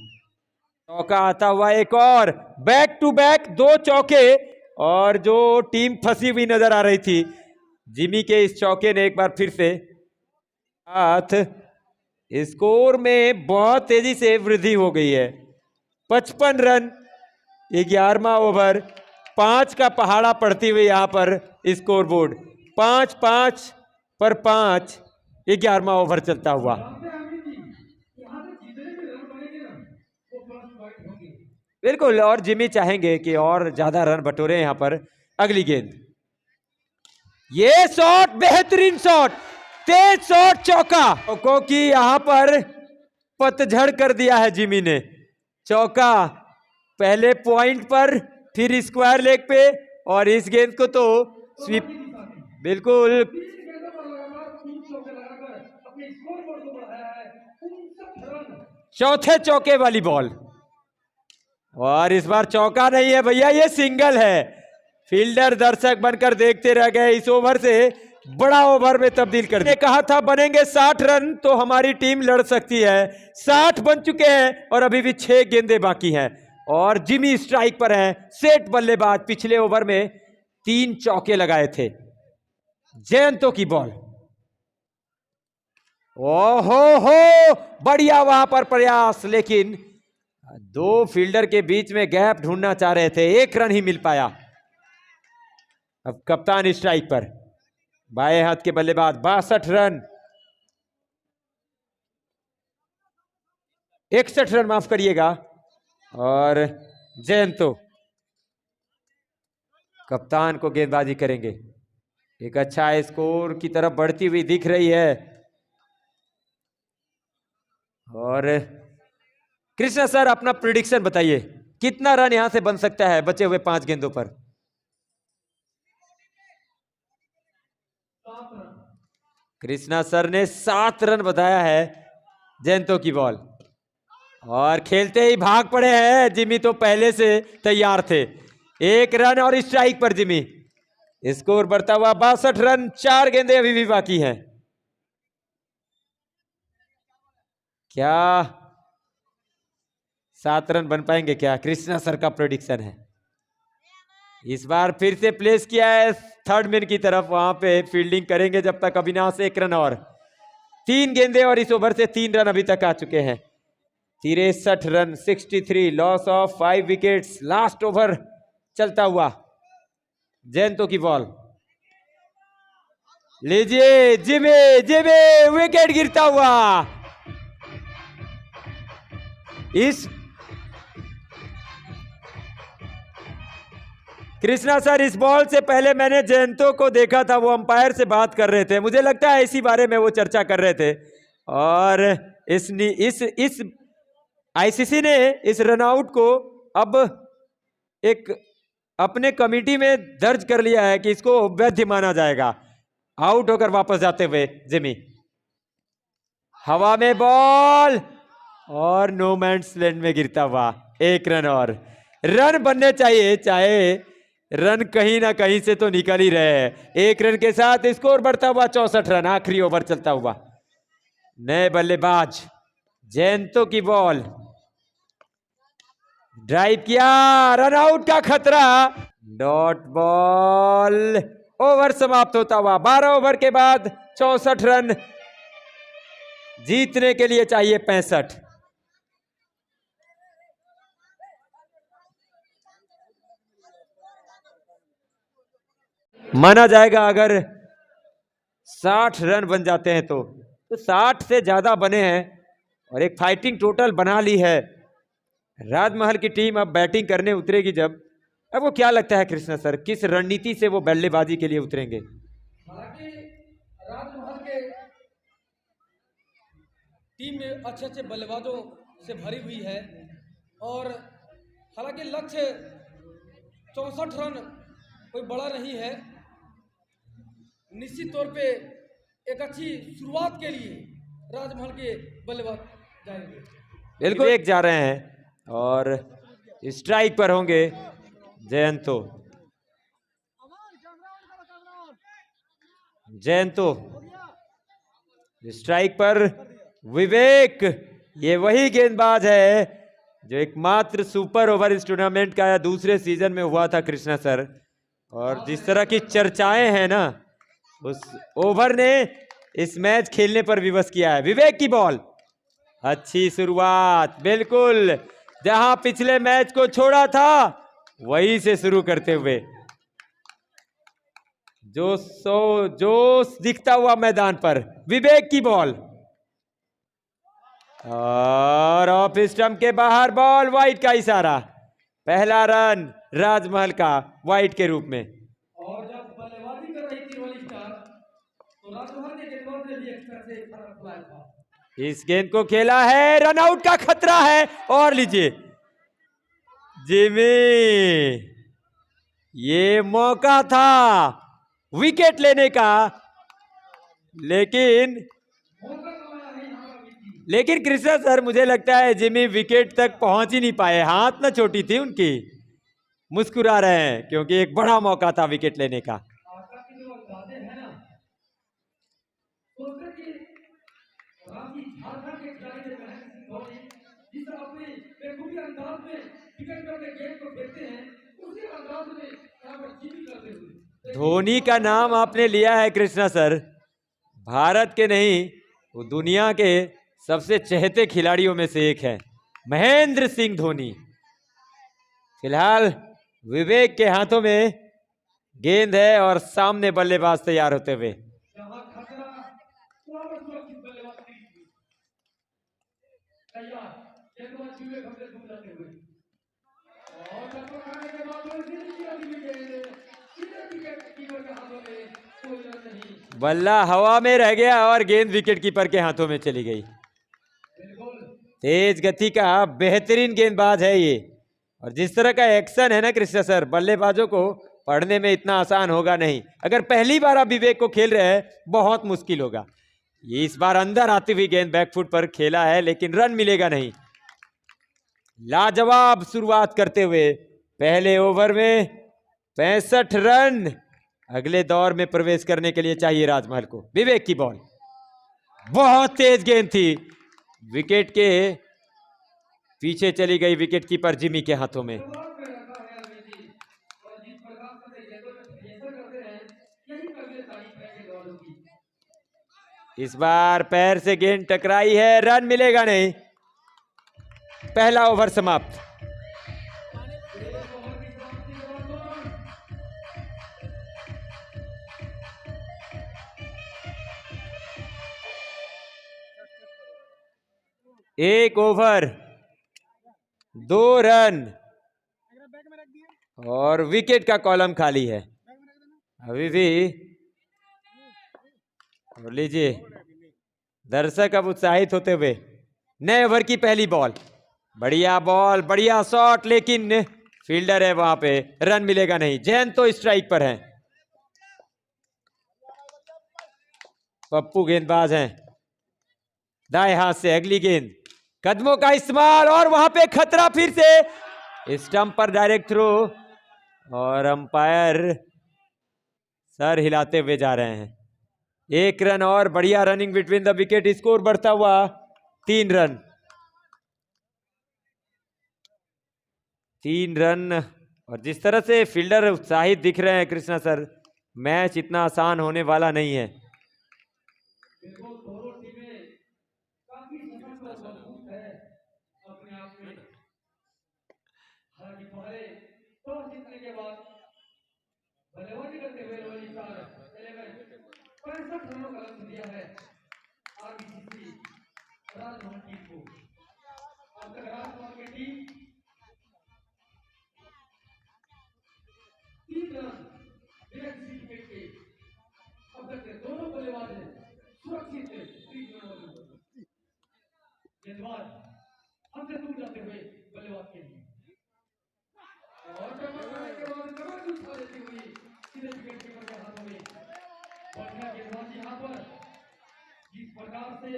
चौका आता हुआ एक और, बैक टू बैक 2 चौके और जो टीम फंसी हुई नजर आ रही थी, जिमी के इस चौके ने एक बार फिर से साथ स्कोर में बहुत तेजी से वृद्धि हो गई है। 55 रन 11वां ओवर, 5 का पहाड़ा पड़ती हुई यहां पर स्कोर बोर्ड, 5-5 पर 5 11वां ओवर चलता हुआ। बिल्कुल, और जिमी चाहेंगे कि और ज्यादा रन बटोरे यहां पर। अगली गेंद, ये शॉट बेहतरीन शॉट, तेज शॉट, चौका को की यहां पर पतझड़ कर दिया है जिमी ने। चौका पहले पॉइंट पर, फिर स्क्वायर लेग पे और इस गेंद को तो स्वीप, बिल्कुल चौथे चौके वाली बॉल, और इस बार चौका नहीं है भैया, ये सिंगल है। फील्डर दर्शक बनकर देखते रह गए। इस ओवर से बड़ा ओवर में तब्दील कर दिया। कहा था बनेंगे 60 रन तो हमारी टीम लड़ सकती है। 60 बन चुके हैं और अभी भी 6 गेंदें बाकी हैं और जिमी स्ट्राइक पर है। सेट बल्लेबाज पिछले ओवर में 3 चौके लगाए थे। जयंतो की बॉल, ओहो हो, बढ़िया वहां पर प्रयास, लेकिन 2 फील्डर के बीच में गैप ढूंढना चाह रहे थे, 1 रन ही मिल पाया। अब कप्तान स्ट्राइक पर, बाएं हाथ के बल्लेबाज, 62 रन, 61 रन माफ करिएगा। और जयंतो कप्तान को गेंदबाजी करेंगे। एक अच्छा स्कोर की तरफ बढ़ती हुई दिख रही है। और कृष्णा सर अपना प्रिडिक्शन बताइए, कितना रन यहां से बन सकता है बचे हुए 5 गेंदों पर? 7 रन। कृष्णा सर ने 7 रन बताया है जयंतो की बॉल, और खेलते ही भाग पड़े हैं। जिमी तो पहले से तैयार थे। 1 रन और स्ट्राइक पर जिमी। स्कोर बढ़ता हुआ 62 रन, 4 गेंदें अभी भी बाकी हैं। क्या 7 रन बन पाएंगे? क्या कृष्णा सर का प्रेडिक्शन है? इस बार फिर से प्लेस किया है थर्ड मैन की तरफ, वहां पे फील्डिंग करेंगे जब तक अविनाश। 1 रन और 3 गेंदें, और इस ओवर से 3 रन अभी तक आ चुके हैं। 63 run, 63, loss of 5 wickets. Last over चलता हुआ जयंतो की बॉल, लीजिए जिमी, जिमी, विकेट गिरता हुआ। इस कृष्णा सर, इस बॉल से पहले मैंने जयंतो को देखा था, वो अंपायर से बात कर रहे थे, मुझे लगता है इसी बारे में वो चर्चा कर रहे थे। और इस आईसीसी ने इस रनआउट को अब एक अपने कमेटी में दर्ज कर लिया है कि इसको वैध माना जाएगा। आउट होकर वापस जाते हुए जिमी, हवा में बॉल और नो मैन्स लैंड में गिरता हुआ। 1 रन और रन बनने चाहिए, चाहे रन कहीं ना कहीं से तो निकल ही रहे हैं। 1 रन के साथ स्कोर बढ़ता हुआ 64 रन। आखिरी ओवर चलता हुआ, नए बल्लेबाज जयंतो की बॉल, ड्राइव किया, रन आउट का खतरा, डॉट बॉल। ओवर समाप्त होता हुआ 12 ओवर के बाद 64 रन। जीतने के लिए चाहिए 65। माना जाएगा अगर 60 रन बन जाते हैं तो 60 से ज्यादा बने हैं और एक फाइटिंग टोटल बना ली है। राजमहल की टीम अब बैटिंग करने उतरेगी जब, अब वो क्या लगता है कृष्णा सर, किस रणनीति से वो बल्लेबाजी के लिए उतरेंगे? हालांकि राजमहल के टीम में अच्छे अच्छे बल्लेबाजों से भरी हुई है और हालांकि लक्ष्य 64 रन कोई बड़ा नहीं है। निश्चित तौर पे एक अच्छी शुरुआत के लिए राजमहल के बल्लेबाज जाएंगे। बिल्कुल एक जा रहे हैं और स्ट्राइक पर होंगे जयंतो। जयंतो स्ट्राइक पर, विवेक, ये वही गेंदबाज है जो एकमात्र सुपर ओवर इस टूर्नामेंट का या दूसरे सीजन में हुआ था कृष्णा सर। और जिस तरह की चर्चाएं हैं ना, उस ओवर ने इस मैच खेलने पर विवश किया है। विवेक की बॉल, अच्छी शुरुआत, बिल्कुल जहां पिछले मैच को छोड़ा था वहीं से शुरू करते हुए जोश दिखता हुआ मैदान पर। विवेक की बॉल और ऑफ स्टंप के बाहर बॉल, वाइड का इशारा। पहला रन राजमहल का वाइड के रूप में। और जब बल्लेबाजी कर रही थी रोलिंग स्टार तो राजमहल के गेंदबाज ने भी एक्स्ट्रा से खड़ा खुलाया था। इस गेंद को खेला है, रन आउट का खतरा है। और लीजिए जिमी, ये मौका था विकेट लेने का, लेकिन लेकिन कृष्णा सर मुझे लगता है जिमी विकेट तक पहुंच ही नहीं पाए, हाथ ना छोटी थी उनकी। मुस्कुरा रहे हैं क्योंकि एक बड़ा मौका था विकेट लेने का। आका के जो अंदाजे हैं ना, सोचते कि रांची झारखंड के खिलाड़ी जो महेंद्र सिंह धोनी जिस अपने बेखूबी अंदाज में विकेट करके गेंद को फेंकते हैं, उसी अंदाज में यहाँ पर जिमी करते हुए धोनी का नाम आपने लिया है कृष्णा सर, भारत के नहीं वो दुनिया के सबसे चहेते खिलाड़ियों में से एक है महेंद्र सिंह धोनी। फिलहाल विवेक के हाथों में गेंद है और सामने बल्लेबाज तैयार होते हुए। जहां खतरा वहां पर सुरक्षित बल्लेबाज तैयार, गेंदबाज विवेक हमसे दूर जाते हुए और टक्कर खाने के बाद सीधे विकेट कीपर के हाथों में, कोई रन नहीं। बल्ला हवा में रह गया और गेंद विकेट कीपर के हाथों में चली गई। तेज गति का बेहतरीन गेंदबाज है ये, और जिस तरह का एक्शन है ना कृष्णा सर, बल्लेबाजों को पढ़ने में इतना आसान होगा नहीं। अगर पहली बार आप विवेक को खेल रहे हैं बहुत मुश्किल होगा। ये इस बार अंदर आती हुई गेंद बैकफुट पर खेला है लेकिन रन मिलेगा नहीं। लाजवाब शुरुआत करते हुए पहले ओवर में 65 रन अगले दौर में प्रवेश करने के लिए चाहिए राजमहल को। विवेक की बॉल बहुत तेज गेंद थी, विकेट के पीछे चली गई, विकेट कीपर जिमी के हाथों में। इस बार पैर से गेंद टकराई है, रन मिलेगा नहीं। पहला ओवर समाप्त। एक ओवर 2 रन और विकेट का कॉलम खाली है अभी भी। और लीजिए दर्शक अब उत्साहित होते हुए। नए ओवर की पहली बॉल, बढ़िया बॉल, बढ़िया शॉट, लेकिन फील्डर है वहां पे, रन मिलेगा नहीं। जैन तो स्ट्राइक पर हैं, पप्पू गेंदबाज हैं। दाएं हाथ से अगली गेंद, कदमों का इस्तेमाल और वहां पे खतरा फिर से, स्टंप पर डायरेक्ट थ्रो और अंपायर सर हिलाते हुए जा रहे हैं। 1 रन और, बढ़िया running between the wicket, score बढ़ता हुआ 3 रन। 3 रन, और जिस तरह से फील्डर उत्साहित दिख रहे हैं कृष्णा सर, मैच इतना आसान होने वाला नहीं है। दोनों टीमें काफी मजबूत है अपने आप में। हालांकि पहले टॉस जीतने के बाद बल्लेबाजी करते हुए रोहित स्टार 65 रनों का लक्ष्य दिया है आरबीसीसी राजभवन टीम को। अब तक राजभवन की टीम 3 रन बिना किसी विकेट के अब तक के दोनों बल्लेबाज हैं सुरक्षित है। गेंदबाज हमसे दूर जाते हुए बल्लेबाज के लिए और टक्कर खाने के बाद कमर उठा लेती हुई सीधे विकेट कीपर के हाथों में। बढ़िया गेंदबाज यहाँ पर जिस प्रकार से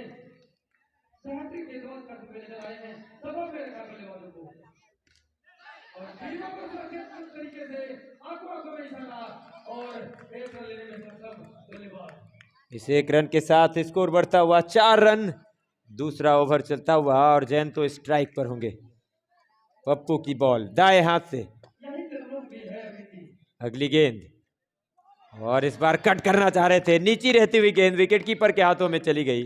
सहस्त्री गेंदबाज करते हुए नजर आए हैं, सबक में रखा बल्लेबाजों को और टीमों को सुरक्षित तरीके से आंखों में इशारा और एक रन लेने में सक्षम बल्लेबाज। इस 1 रन के साथ स्कोर बढ़ता हुआ 4 रन। दूसरा ओवर चलता हुआ और जैन तो स्ट्राइक पर होंगे। पप्पू की बॉल दाएं हाथ से, अगली गेंद, और इस बार कट करना चाह रहे थे, नीची रहती हुई गेंद विकेट कीपर के हाथों में चली गई।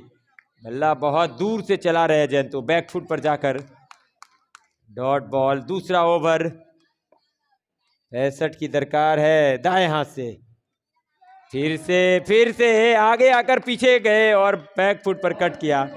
बल्ला बहुत दूर से चला रहे जैन तो, बैकफुट पर जाकर डॉट बॉल। दूसरा ओवर 65 की दरकार है, दाएं हाथ से फिर से आगे आकर पीछे गए और बैकफुट पर कट किया।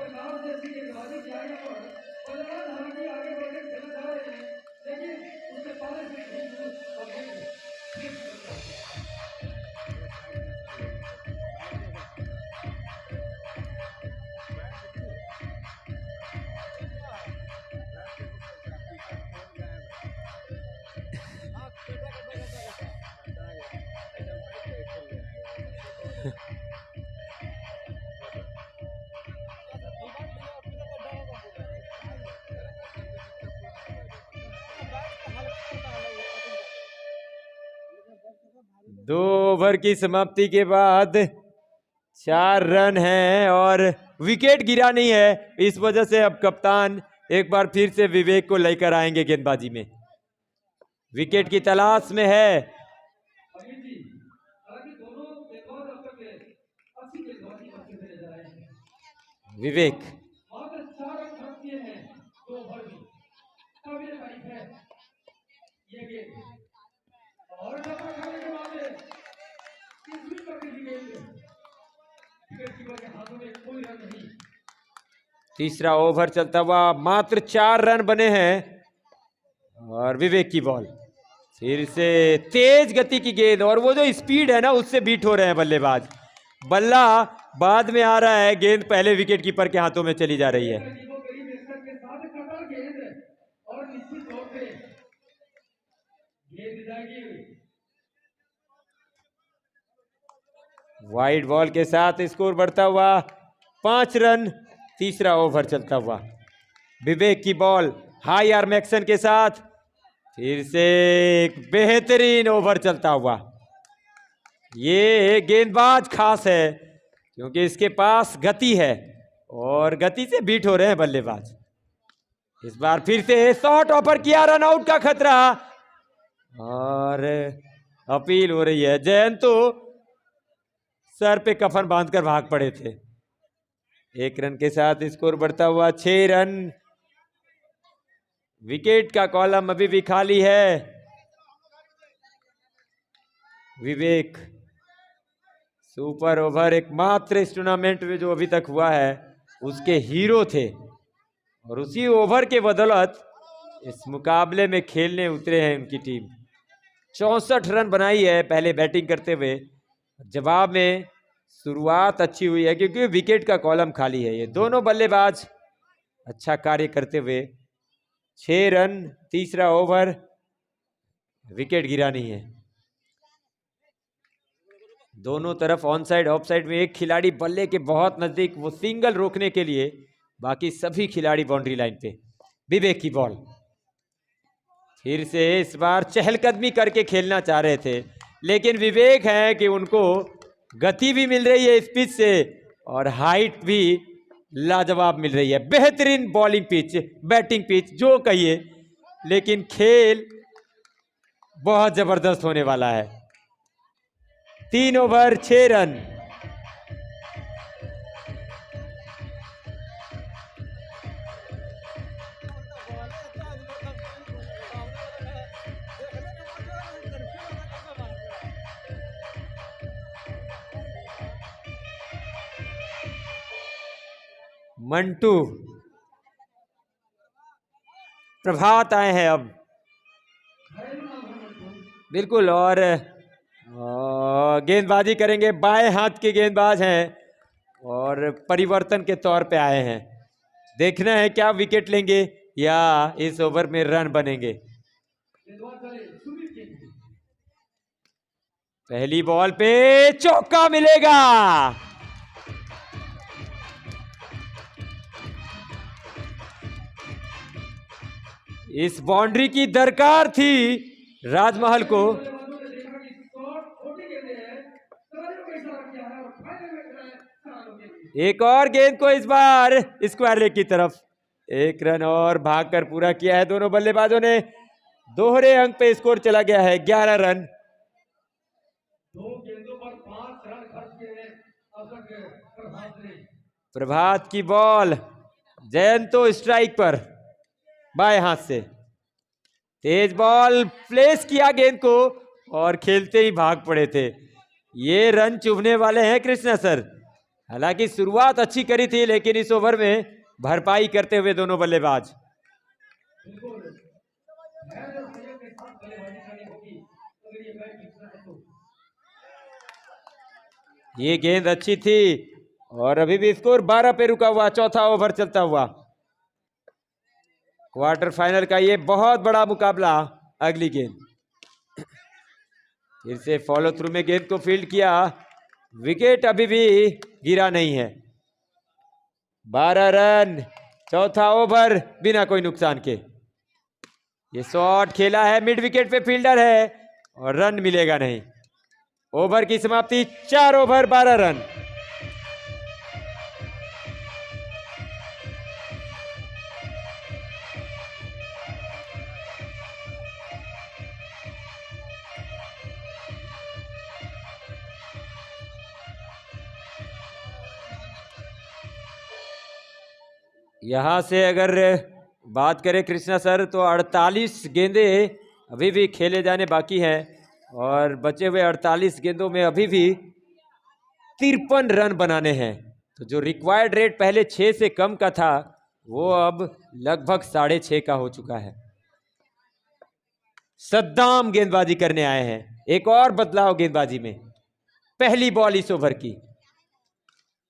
2 ओवर की समाप्ति के बाद 4 रन हैं और विकेट गिरा नहीं है। इस वजह से अब कप्तान एक बार फिर से विवेक को लेकर आएंगे गेंदबाजी में। विकेट की तलाश में है अमित जी, हालांकि दोनों गेंदबाज अब तक अच्छी गेंदबाजी करते हुए नजर आए हैं। विवेक। मात्र 4 रन खर्च किए हैं 2 ओवर में। काबिल तारीफ है ये गेंद और डबल खाने के बाद तीसरी करके दी गेंद विकेट कीपर के हाथों में कोई रन नहीं। तीसरा ओवर चलता हुआ, मात्र 4 रन बने हैं और विवेक की बॉल। फिर से तेज गति की गेंद और वो जो स्पीड है ना उससे बीट हो रहे हैं बल्लेबाज। बल्ला बाद में आ रहा है, गेंद पहले विकेट कीपर के हाथों में चली जा रही है। के साथ कटर गेंद और निश्चित तौर पे गेंद जाएगी वाइड बॉल के साथ स्कोर बढ़ता हुआ 5 रन। तीसरा ओवर चलता हुआ, विवेक की बॉल हाई आर्म एक्शन के साथ फिर से एक बेहतरीन ओवर चलता हुआ। ये गेंदबाज खास है क्योंकि इसके पास गति है और गति से बीट हो रहे हैं बल्लेबाज। इस बार फिर से शॉट ऑफर किया, रन आउट का खतरा और अपील हो रही है। जयंत तो सर पे कफन बांधकर भाग पड़े थे। 1 रन के साथ स्कोर बढ़ता हुआ 6 रन। विकेट का कॉलम अभी भी खाली है। विवेक सुपर ओवर एकमात्र इस टूर्नामेंट में जो अभी तक हुआ है उसके हीरो थे और उसी ओवर के बदौलत इस मुकाबले में खेलने उतरे हैं उनकी टीम। 64 रन बनाई है पहले बैटिंग करते हुए। जवाब में शुरुआत अच्छी हुई है क्योंकि विकेट का कॉलम खाली है। ये दोनों बल्लेबाज अच्छा कार्य करते हुए 6 रन। तीसरा ओवर, विकेट गिरा नहीं है। दोनों तरफ ऑन साइड ऑफ साइड में एक खिलाड़ी बल्ले के बहुत नजदीक, वो सिंगल रोकने के लिए, बाकी सभी खिलाड़ी बाउंड्री लाइन पे। विवेक की बॉल फिर से इस बार चहलकदमी करके खेलना चाह रहे थे लेकिन विवेक है कि उनको गति भी मिल रही है इस पिच से और हाइट भी लाजवाब मिल रही है। बेहतरीन बॉलिंग पिच, बैटिंग पिच जो कहिए, लेकिन खेल बहुत जबरदस्त होने वाला है। 3 ओवर 6 रन। मंटू, प्रभात आए हैं अब बिल्कुल और गेंदबाजी करेंगे। बाएं हाथ के गेंदबाज हैं और परिवर्तन के तौर पे आए हैं। देखना है क्या विकेट लेंगे या इस ओवर में रन बनेंगे। पहली बॉल पे चौका मिलेगा। इस बाउंड्री की दरकार थी राजमहल को। एक और गेंद को इस बार स्क्वायर लेग की तरफ। 1 रन और भागकर पूरा किया है दोनों बल्लेबाजों ने। दोहरे अंक पे स्कोर चला गया है 11 रन। 2 गेंदों पर 5 रन खर्च किए हैं अब तक प्रभात ने। प्रभात की बॉल, जयंतो स्ट्राइक पर बाएं हाथ से। तेज बॉल, प्लेस किया गेंद को और खेलते ही भाग पड़े थे। ये रन चुभने वाले हैं कृष्णा सर। हालांकि शुरुआत अच्छी करी थी लेकिन इस ओवर में भरपाई करते हुए दोनों बल्लेबाज। ये गेंद अच्छी थी और अभी भी स्कोर 12 पे रुका हुआ। चौथा ओवर चलता हुआ। क्वार्टर फाइनल का ये बहुत बड़ा मुकाबला। अगली गेंद फिर से फॉलो थ्रू में गेंद को फील्ड किया। विकेट अभी भी गिरा नहीं है। 12 रन, चौथा ओवर बिना कोई नुकसान के। ये शॉट खेला है, मिड विकेट पे फील्डर है और रन मिलेगा नहीं। ओवर की समाप्ति 4 ओवर 12 रन। यहां से अगर बात करें कृष्णा सर तो 48 गेंदे अभी भी खेले जाने बाकी हैं और बचे हुए 48 गेंदों में अभी भी 53 रन बनाने हैं। तो जो रिक्वायर्ड रेट पहले 6 से कम का था वो अब लगभग 6.5 का हो चुका है। सद्दाम गेंदबाजी करने आए हैं। एक और बदलाव गेंदबाजी में। पहली बॉल इस ओवर की,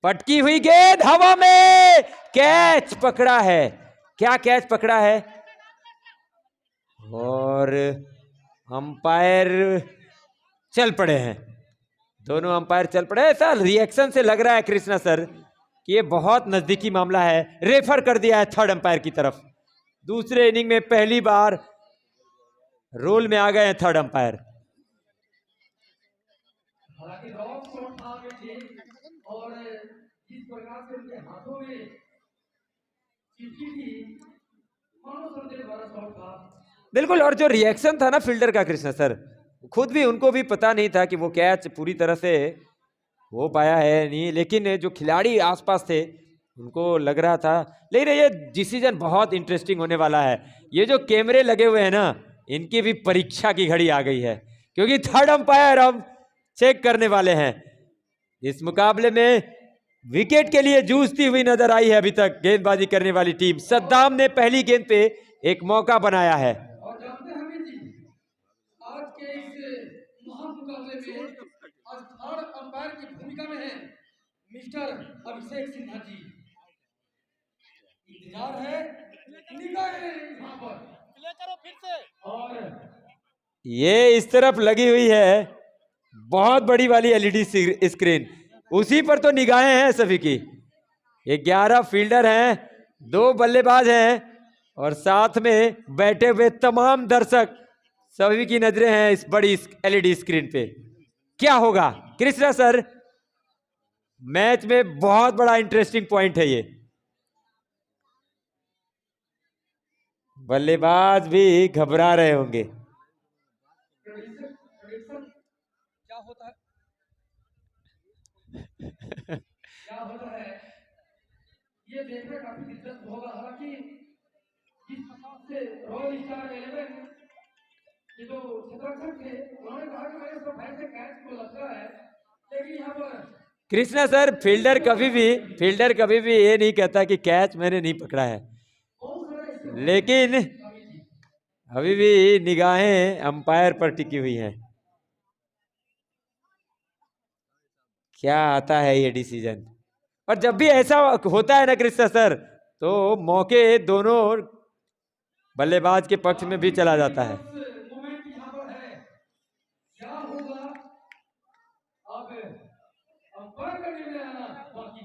पटकी हुई गेंद हवा में, कैच पकड़ा है। क्या कैच पकड़ा है? और अंपायर चल पड़े हैं, दोनों अंपायर चल पड़े। ऐसा रिएक्शन से लग रहा है कृष्णा सर कि ये बहुत नजदीकी मामला है। रेफर कर दिया है थर्ड अंपायर की तरफ। दूसरे इनिंग में पहली बार रोल में आ गए हैं थर्ड अंपायर। हालांकि रॉन्ग शॉट था और जिस प्रकार से उनके हाथों में चिपकी थी, मानो समझे द्वारा शॉट था। बिल्कुल, और जो रिएक्शन था ना फील्डर का कृष्णा सर, खुद भी उनको भी पता नहीं था कि वो कैच पूरी तरह से हो पाया है नहीं, लेकिन जो खिलाड़ी आसपास थे उनको लग रहा था। लेकिन ये डिसीजन बहुत इंटरेस्टिंग होने वाला है। ये जो कैमरे लगे हुए हैं ना, इनकी भी परीक्षा की घड़ी आ गई है, क्योंकि थर्ड अंपायर अब चेक करने वाले हैं। इस मुकाबले में विकेट के लिए जूझती हुई नजर आई है अभी तक गेंदबाजी करने वाली टीम। सद्दाम ने पहली गेंद पे एक मौका बनाया है। और जानते हैं हमें जी, आज के इस महामुकाबले में आज थर्ड अंपायर की भूमिका में है मिस्टर अभिषेक सिन्हा जी। इंतजार है, निगाहें यहाँ पर प्ले करो फिर से। और ये इस तरफ लगी हुई है बहुत बड़ी वाली एलईडी स्क्रीन, उसी पर तो निगाहें हैं सभी की। 11 फील्डर हैं, 2 बल्लेबाज हैं और साथ में बैठे हुए तमाम दर्शक, सभी की नजरें हैं इस बड़ी एलईडी स्क्रीन पे। क्या होगा कृष्णा सर? मैच में बहुत बड़ा इंटरेस्टिंग पॉइंट है ये। बल्लेबाज भी घबरा रहे होंगे। क्या होता है क्या होता है ये देखना काफी दिलचस्प होगा। हालांकि जिस प्रकार से रॉयल स्टार 11 ये जो संरक्षक थे उन्होंने कहा कि मेरे सफाई से कैच को लगता है, लेकिन यहाँ पर कृष्णा सर, फील्डर कभी भी ये नहीं कहता कि कैच मैंने नहीं पकड़ा है, लेकिन अभी भी निगाहें अंपायर पर टिकी हुई हैं। क्या आता है ये डिसीजन? और जब भी ऐसा होता है ना कृष्णा सर, तो मौके दोनों बल्लेबाज के पक्ष में भी चला जाता है। मोमेंट यहाँ पर है, क्या होगा अब अंपायर का निर्णय आना बाकी।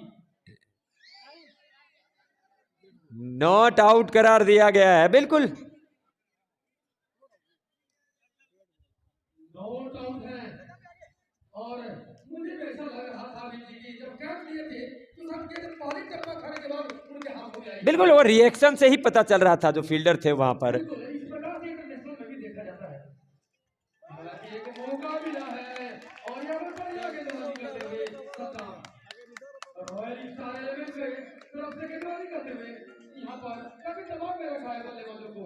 नॉट आउट करार दिया गया है। बिल्कुल नॉट आउट है और मुझे भी ऐसा लग रहा था कि जब कैच लिए थे तो सब के पहले चप्पा खाने के बाद उनके हाथ हो गया। बिल्कुल, वो रिएक्शन से ही पता चल रहा था जो फील्डर थे वहां पर। इस प्रकार से इंटरनेशनल में भी देखा जाता है। हालांकि एक मौका मिला है और यहाँ पर आगे गेंदबाजी करते हुए सद्दाम रॉयल स्टार 11 के तरफ से गेंदबाजी करते हुए यहाँ पर काफी दबाव में रखा है बल्लेबाजों को।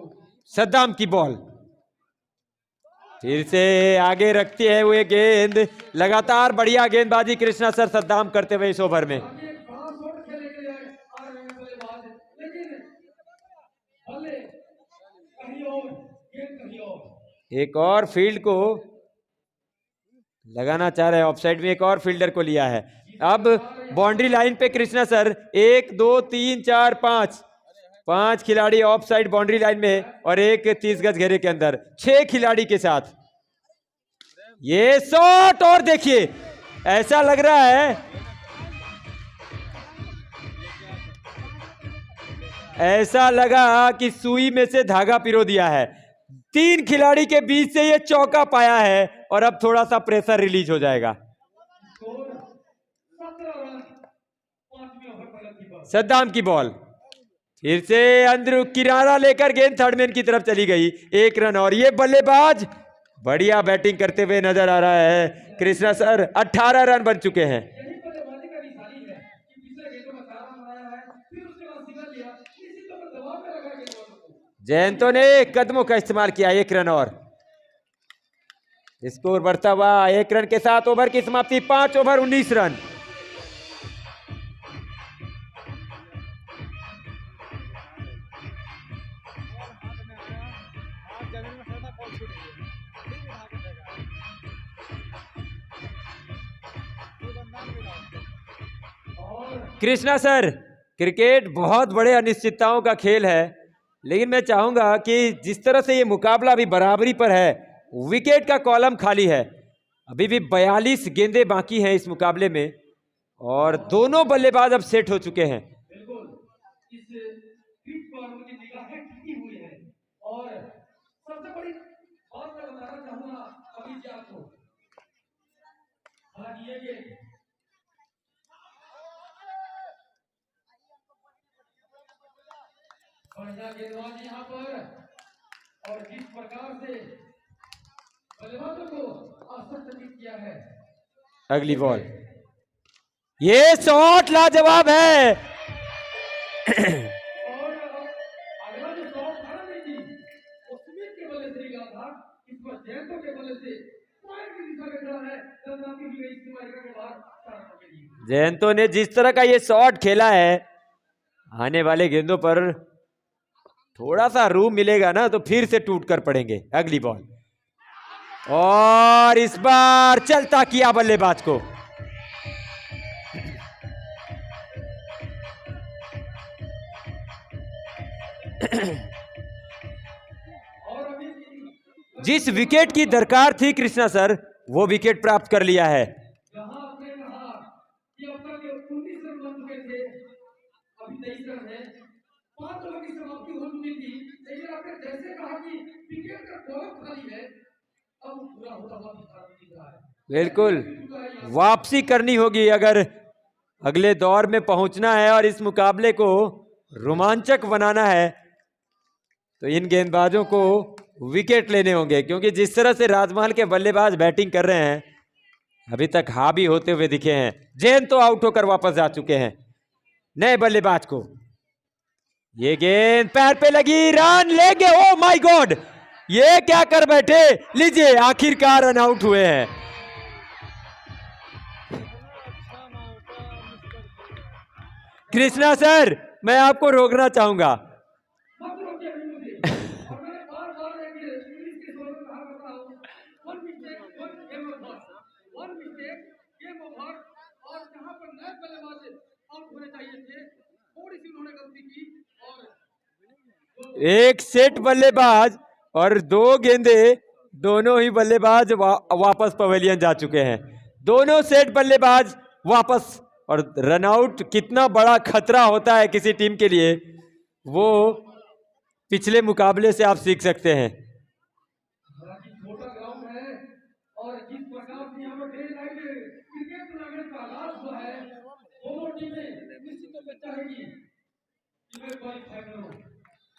सद्दाम की बॉल फिर से आगे रखती है वो गेंद। लगातार बढ़िया गेंदबाजी कृष्णा सर सद्दाम करते हुए इस ओवर में। एक और फील्ड को लगाना चाह रहे हैं, ऑफसाइड में एक और फील्डर को लिया है। अब बाउंड्री लाइन पे कृष्णा सर 1 2 3 4 5 खिलाड़ी ऑफ साइड बाउंड्री लाइन में और एक 30 गज घेरे के अंदर 6 खिलाड़ी के साथ ये शॉट। और देखिए ऐसा लग रहा है, ऐसा लगा कि सुई में से धागा पिरो दिया है। 3 खिलाड़ी के बीच से ये चौका पाया है और अब थोड़ा सा प्रेशर रिलीज हो जाएगा। स्कोर 17 रन 5वें ओवर पर लगी बॉल। सद्दाम की बॉल फिर से अंदर किनारा लेकर गेंद थर्ड मैन की तरफ चली गई। 1 रन और ये बल्लेबाज बढ़िया बैटिंग करते हुए नजर आ रहा है। कृष्णा सर 18 रन बन चुके हैं। यही बल्लेबाजी का निशानी है कि पिछले गेंदों में 4 रन बनाया है, फिर उसके बाद सिंगल लिया, इसी को दबाव में रखा गेंदबाजों को। जयंतो ने कदमों का इस्तेमाल किया। 1 रन और स्कोर बढ़ता हुआ 1 रन के साथ ओवर की समाप्ति। 5 over 19 run. Krishna sir, cricket बहुत बड़े अनिश्चितताओं का खेल है, लेकिन मैं चाहूंगा कि जिस तरह से ये मुकाबला अभी बराबरी पर है, विकेट का कॉलम खाली है, अभी भी 42 गेंदें बाकी हैं इस मुकाबले में और दोनों बल्लेबाज अब सेट हो चुके हैं। बिल्कुल इस क्रिक पर उनकी निगाहें टिकी हुई है और सबसे बड़ी बात मैं बताना चाहूंगा अभी जी आपको, हालांकि ये गेम बढ़िया गेंदबाजी यहाँ पर और जिस प्रकार से बल्लेबाजों को आश्चर्यचकित किया है। अगली बॉल, ये शॉट लाजवाब है। और अगला जो शॉट था ना जी, वो स्मिथ के बल्ले से निकला था, इस पर जयंतो के बल्ले से पॉइंट की दिशा में चला है, रनदाती भी गई इसकी मारिका के बाहर 4 रनों के लिए। जयंतो ने जिस तरह का ये शॉट खेला है, आने वाले गेंदों पर थोड़ा सा रूम मिलेगा ना तो फिर से टूट कर पड़ेंगे। अगली बॉल और इस बार चलता किया बल्लेबाज को। और अभी जिस विकेट की दरकार थी कृष्णा सर, वो विकेट प्राप्त कर लिया है। जहां आपने कहा कि अब तक 19 रन बन चुके थे, अभी 23 रन है, 5 ओवर की समाप्ति हो चुकी थी, लेकिन आपने जैसे कहा कि विकेट का कॉलम खाली है, अब पूरा होता हुआ दिख रहा है। बिल्कुल वापसी करनी होगी अगर अगले दौर में पहुंचना है और इस मुकाबले को रोमांचक बनाना है, तो इन गेंदबाजों को विकेट लेने होंगे, क्योंकि जिस तरह से राजमहल के बल्लेबाज बैटिंग कर रहे हैं, अभी तक हावी होते हुए दिखे हैं। जैन तो आउट होकर वापस जा चुके हैं। नए बल्लेबाज को ये गेंद पैर पे लगी, रन लेंगे। ओ माय गॉड, ये क्या कर बैठे। लीजिए, आखिरकार रन आउट हुए हैं। कृष्णा सर, मैं आपको रोकना चाहूंगा। मत रोकिए अभी मुझे। और मैंने बार-बार इंग्लिश के शोर में कहा करता हूं, one mistake one game over, one mistake game over. और जहां पर नए बल्लेबाज आउट होने चाहिए थे, थोड़ी सी उन्होंने गलती की और एक सेट बल्लेबाज और 2 गेंदे, दोनों ही बल्लेबाज वापस पवेलियन जा चुके हैं। दोनों सेट बल्लेबाज वापस, और रनआउट कितना बड़ा खतरा होता है किसी टीम के लिए, वो पिछले मुकाबले से आप सीख सकते हैं। हालांकि छोटा ग्राउंड है और जिस प्रकार से यहाँ per day night cricket tournament का आगाज हुआ है, दोनों टीमें निश्चित तौर पर चाहेंगी कि वे क्वालिफाई करो।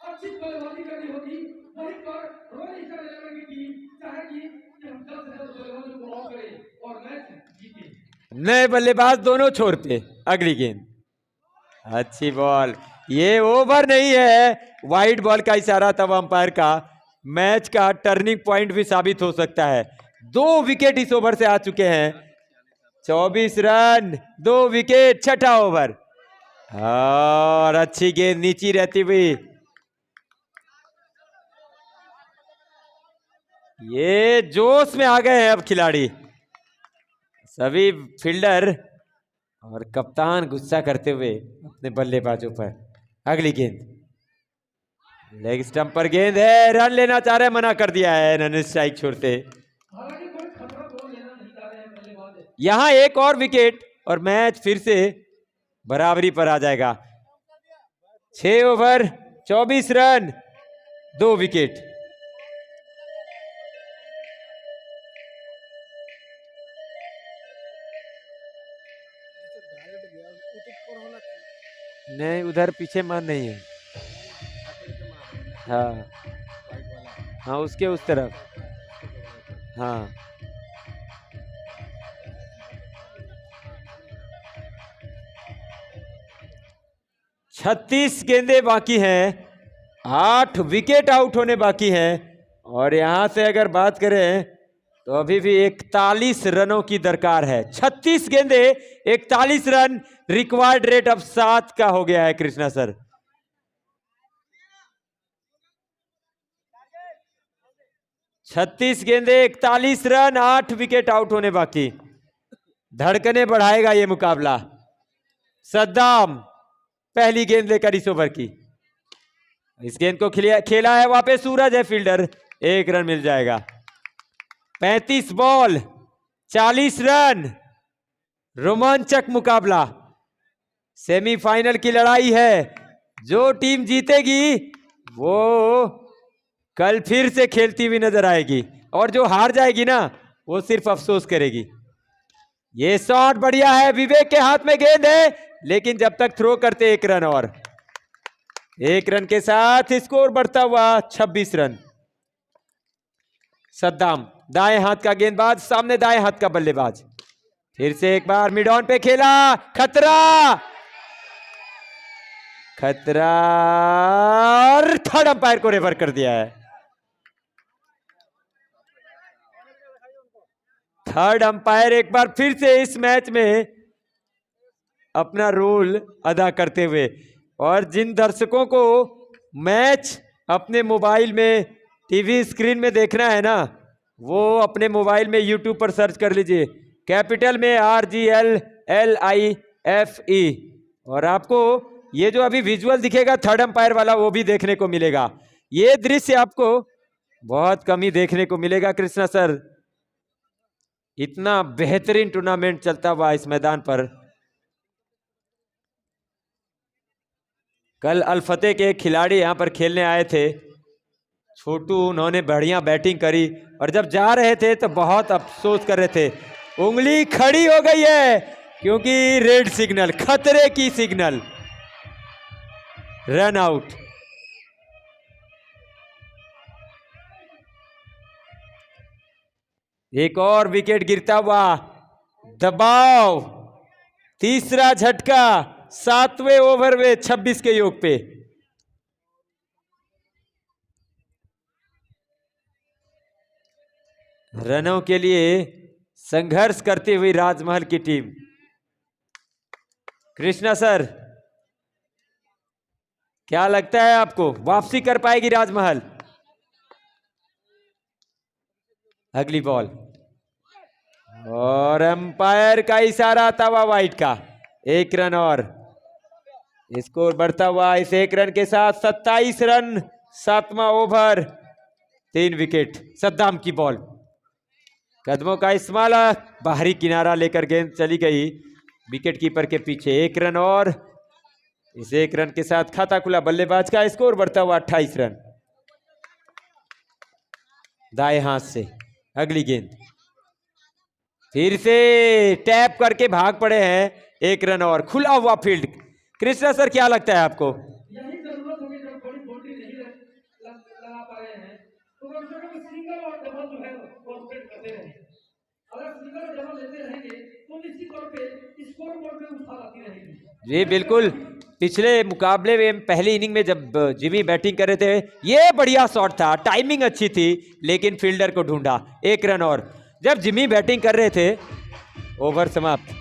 अच्छी बल्लेबाजी करनी होगी, वहीं पर रॉयल स्टार 11 की टीम चाहेगी कि हम जल्द से जल्द बल्लेबाजों को आउट करें और मैच जीतें। नए बल्लेबाज दोनों छोर पे। अगली गेंद, अच्छी बॉल। ये ओवर नहीं है, वाइड बॉल का इशारा था अंपायर का। मैच का टर्निंग पॉइंट भी साबित हो सकता है। 2 विकेट इस ओवर से आ चुके हैं। 24 रन, 2 विकेट, छठा ओवर। और अच्छी गेंद नीची रहती हुई, ये जोश में आ गए हैं अब खिलाड़ी। सभी फील्डर और कप्तान गुस्सा करते हुए अपने बल्लेबाजों पर। अगली गेंद, लेग स्टंप पर गेंद है, रन लेना चाह रहे हैं, मना कर दिया है, रन स्ट्राइक छोड़ते। हालांकि कोई खतरा बॉल लेना नहीं चाह रहे हैं बल्लेबाज। यहां एक और विकेट और मैच फिर से बराबरी पर आ जाएगा। 6 ओवर 24 रन, 2 विकेट। नहीं, उधर पीछे मान नहीं है। हाँ हाँ, उसके उस तरफ। हाँ, छत्तीस गेंदें बाकी हैं, 8 विकेट आउट होने बाकी हैं। और यहां से अगर बात करें तो अभी भी 41 रनों की दरकार है। 36 गेंदें, 41 रन, रिक्वायर्ड रेट अब 7 का हो गया है कृष्णा सर। छत्तीस गेंदे, 41 रन, 8 विकेट आउट होने बाकी। धड़कने बढ़ाएगा ये मुकाबला। सद्दाम पहली गेंद लेकर इस ओवर की। इस गेंद को खेला है वहां पे सूरज है फील्डर, 1 रन मिल जाएगा। 35 बॉल, 40 रन, रोमांचक मुकाबला। सेमीफाइनल की लड़ाई है। जो टीम जीतेगी वो कल फिर से खेलती हुई नजर आएगी, और जो हार जाएगी ना वो सिर्फ अफसोस करेगी। ये शॉट बढ़िया है, विवेक के हाथ में गेंद है, लेकिन जब तक थ्रो करते 1 रन और। 1 रन के साथ स्कोर बढ़ता हुआ 26 रन। सद्दाम दाएं हाथ का गेंदबाज, सामने दाएं हाथ का बल्लेबाज। फिर से एक बार मिड ऑन पे खेला, खतरा खतरा, और थर्ड अंपायर को रेफर कर दिया है। थर्ड अंपायर एक बार फिर से इस मैच में अपना रोल अदा करते हुए, और जिन दर्शकों को मैच अपने मोबाइल में, टीवी स्क्रीन में देखना है ना, वो अपने मोबाइल में यूट्यूब पर सर्च कर लीजिए, कैपिटल में RGLLIFE, और आपको ये जो अभी विजुअल दिखेगा थर्ड अंपायर वाला, वो भी देखने को मिलेगा। ये दृश्य आपको बहुत कम ही देखने को मिलेगा कृष्णा सर। इतना बेहतरीन टूर्नामेंट चलता हुआ इस मैदान पर। कल अल-फतेह के एक खिलाड़ी यहां पर खेलने आए थे, छोटू, उन्होंने बढ़िया बैटिंग करी, और जब जा रहे थे तो बहुत अफसोस कर रहे थे। उंगली खड़ी हो गई है क्योंकि रेड सिग्नल, खतरे की सिग्नल, रन आउट। एक और विकेट गिरता हुआ, दबाव, तीसरा झटका 7वें ओवर में 26 के योग पे। रनों के लिए संघर्ष करती हुई राजमहल की टीम। कृष्णा सर, क्या लगता है आपको, वापसी कर पाएगी राजमहल? अगली बॉल, और अंपायर का इशारा था वाइट का। 1 रन और, स्कोर बढ़ता हुआ इस 1 रन के साथ 27 रन, 7वां ओवर, 3 विकेट। सद्दाम की बॉल, कदमों का इस्तेमाल, बाहरी किनारा लेकर गेंद चली गई विकेट कीपर के पीछे। 1 रन और, इस 1 रन के साथ खाता खुला बल्लेबाज का। स्कोर बढ़ता हुआ 28 रन। दाएं हाथ से अगली गेंद, फिर से टैप करके भाग पड़े हैं। 1 रन और, खुला हुआ फील्ड। कृष्णा सर, क्या लगता है आपको? यही जरूरत होगी, जब बड़ी बाउंड्री नहीं लगा पा रहे हैं तो कम से कम सिंगल और डबल जो है वो ऑपरेट करते रहें। अगर सिंगल और डबल लेते रहेंगे तो निश्चित तौर पे स्कोर बोर्ड में उछाल आती रहेगी। जी बिल्कुल, पिछले मुकाबले में पहली इनिंग में जब जिमी बैटिंग कर रहे थे, ये बढ़िया शॉट था, टाइमिंग अच्छी थी, लेकिन फील्डर को ढूंढा। 1 रन और, जब जिमी बैटिंग कर रहे थे, ओवर समाप्त।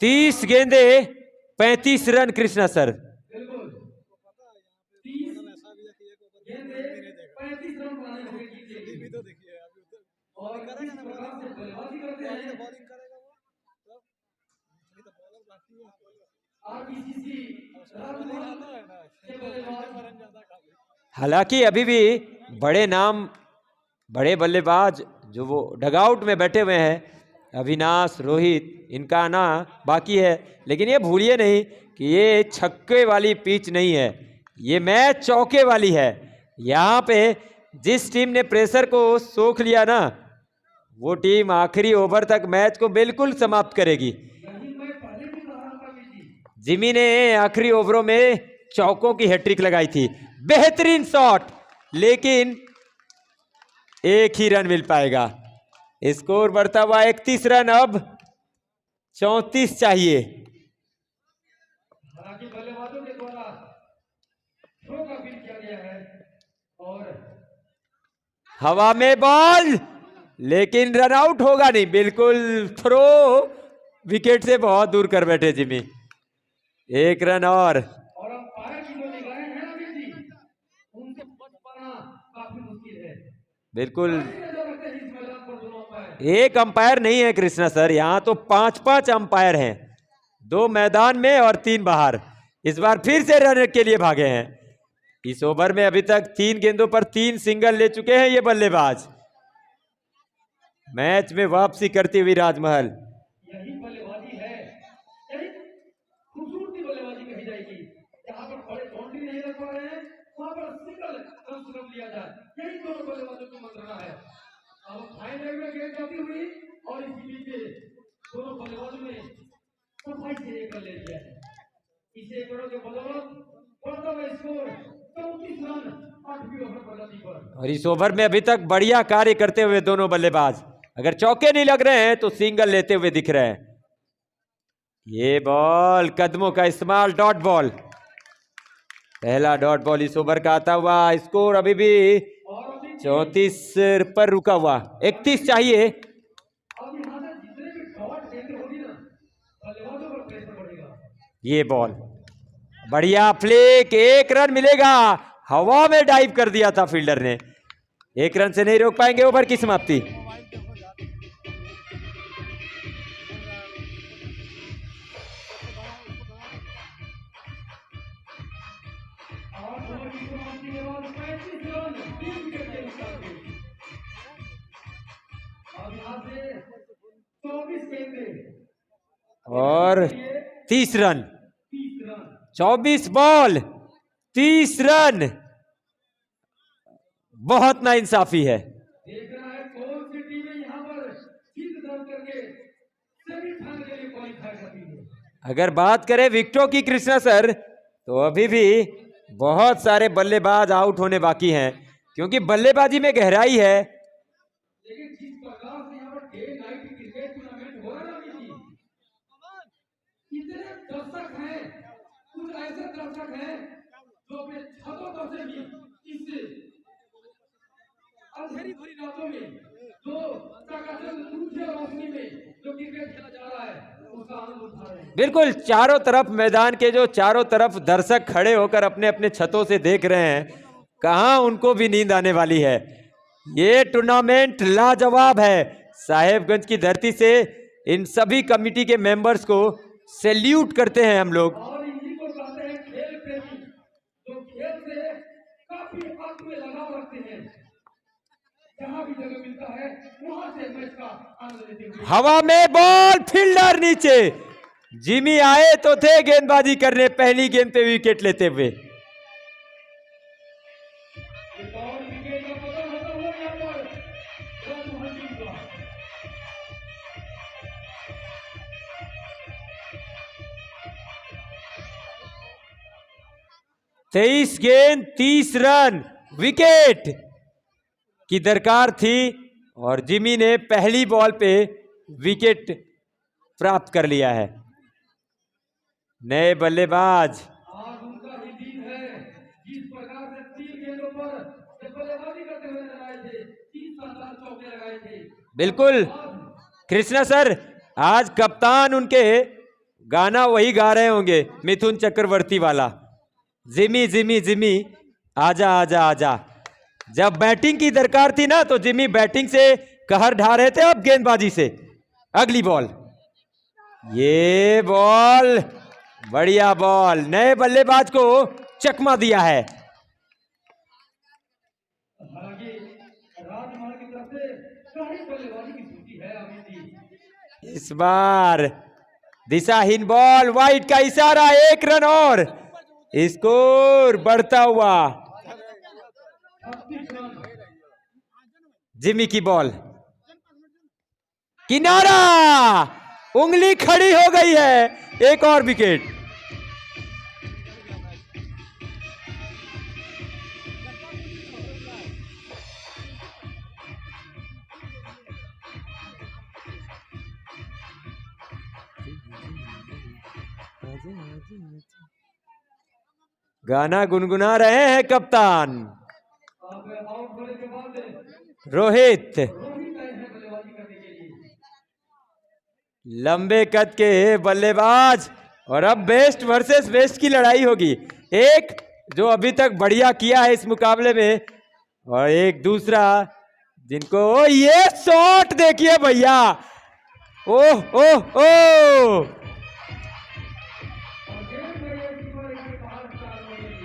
तीस गेंदे, 35 रन कृष्णा सर। बिल्कुल, 30 गेंदे 35 रन बनाने होंगे जीत के लिए। और इस प्रकार से बल्लेबाजी करते हैं आरबीसीसी के बल्लेबाज। हालांकि अभी भी बड़े नाम, बड़े बल्लेबाज जो वो डगआउट में बैठे हुए हैं, अविनाश, रोहित, इनका आना बाकी है। लेकिन ये भूलिए नहीं कि ये छक्के वाली पिच नहीं है, ये मैच चौके वाली है। यहां पे जिस टीम ने प्रेशर को सोख लिया ना, वो टीम आखिरी ओवर तक मैच को बिल्कुल समाप्त करेगी। जिमी ने आखिरी ओवरों में चौकों की हैट्रिक लगाई थी। बेहतरीन शॉट, लेकिन एक ही रन मिल पाएगा। स्कोर बढ़ता हुआ 31 रन, अब 34 चाहिए। हालांकि बल्लेबाजों के द्वारा थ्रो का फील किया गया है और हवा में बॉल, लेकिन रन आउट होगा नहीं, बिल्कुल थ्रो विकेट से बहुत दूर कर बैठे जिमी। एक रन और अंपायर की जो निगाहें हैं ना जी, उनसे बच पाना काफी मुश्किल है। बिल्कुल नजर रखते हैं इस मैदान पर दोनों अंपायर। एक अंपायर नहीं है कृष्णा सर, यहाँ तो 5-5 अंपायर हैं, 2 मैदान में और 3 बाहर। इस बार फिर से रन के लिए भागे हैं। इस ओवर में अभी तक 3 गेंदों पर 3 सिंगल ले चुके हैं ये बल्लेबाज। मैच में वापसी करती हुई राजमहल। यही बल्लेबाजी है, यही खूबसूरती बल्लेबाजी कही जाएगी। जहां पर बड़े बाउंड्री नहीं रख पा रहे हैं, वहां पर सिंगल रन लिया जाए, यही दोनों बल्लेबाजों की मंत्रणा है। अब फाइन लेग में गेंद जाती हुई और इसी बीच दोनों बल्लेबाजों ने सफाई से एक रन ले लिया है। इस एक रन के बदौलत बढ़ता हुआ स्कोर 34 रन 8वें ओवर प्रगति पर। और इस ओवर में अभी तक बढ़िया कार्य करते हुए दोनों बल्लेबाज, अगर चौके नहीं लग रहे हैं तो सिंगल लेते हुए दिख रहे हैं। ये बॉल कदमों का इस्तेमाल, डॉट बॉल, पहला डॉट बॉल इस ओवर का आता हुआ। स्कोर अभी भी 34 पर रुका हुआ, 31 चाहिए। अब यहां से जितने भी डॉट गेंद होगी ना, बल्लेबाजों पर प्रेशर बढ़ेगा। ये बॉल बढ़िया फ्लिक, 1 रन मिलेगा। हवा में डाइव कर दिया था फील्डर ने, 1 रन से नहीं रोक पाएंगे ओवर की समाप्ति। और 30 रन, 24 बॉल 30 रन, बहुत नाइंसाफी है। देखना है कौन सी टीमें यहां पर जीत दर्ज करके सेमीफाइनल के लिए क्वालीफाई करती है। अगर बात करें विकेटों की कृष्णा सर, तो अभी भी बहुत सारे बल्लेबाज आउट होने बाकी हैं, क्योंकि बल्लेबाजी में गहराई है। लेकिन जिस प्रकार से यहाँ per day night cricket tournament हो रहा है इतने दर्शक हैं, कुछ ऐसे दर्शक हैं जो अपने छतों पर से भी इस अंधेरी भरी रातों में जो चकाचौंध दूसरे रोशनी में जो क्रिकेट खेला जा रहा है उसका आनंद उठा रहे हैं। बिल्कुल चारों तरफ मैदान के जो चारों तरफ दर्शक खड़े होकर अपने अपने छतों से देख रहे हैं, कहां उनको भी नींद आने वाली है। ये टूर्नामेंट लाजवाब है। साहेबगंज की धरती से इन सभी कमेटी के मेंबर्स को सैल्यूट करते हैं हम लोग। और इन्हीं को कहते हैं खेल प्रेमी, जो खेल से काफी हद में लगाव रखते हैं। जहां भी जगह मिलता है वहां से मैच का आनंद लेते हुए। हवा में बॉल, फील्डर नीचे। जिमी आए तो थे गेंदबाजी करने, पहली गेंद पे विकेट लेते हुए। एक और विकेट का पतन होता हुआ यहाँ पर राजमहल टीम का। 23 गेंद 30 रन, विकेट की दरकार थी और जिमी ने पहली बॉल पे विकेट प्राप्त कर लिया है। नए बल्लेबाज आज उनका ही दिन है। जिस प्रकार से 3 गेंदों पर ये बल्लेबाजी करते हुए नजर आए थे, 3 शानदार चौके लगाए थे। बिल्कुल कृष्णा सर, आज कप्तान उनके गाना वही गा रहे होंगे, मिथुन चक्रवर्ती वाला, जिमी जिमी जिमी आजा आजा आजा। जब बैटिंग की दरकार थी ना, तो जिमी बैटिंग से कहर ढा रहे थे, अब गेंदबाजी से। अगली बॉल, ये बॉल बढ़िया बॉल, नए बल्लेबाज को चकमा दिया है। हालांकि राजमहल की तरफ से कड़ी बल्लेबाजी की सूची है अभी भी। इस बार दिशाहीन बॉल, वाइड का इशारा, 1 रन और, स्कोर बढ़ता हुआ जिमी की बॉल, किनारा, उंगली खड़ी हो गई है, एक और विकेट। गाना गुनगुना रहे हैं कप्तान रोहित। लंबे कद के बल्लेबाज, और अब बेस्ट वर्सेस बेस्ट की लड़ाई होगी। एक जो अभी तक बढ़िया किया है इस मुकाबले में, और एक दूसरा जिनको, ये शॉट देखिए भैया, ओह ओह ओह,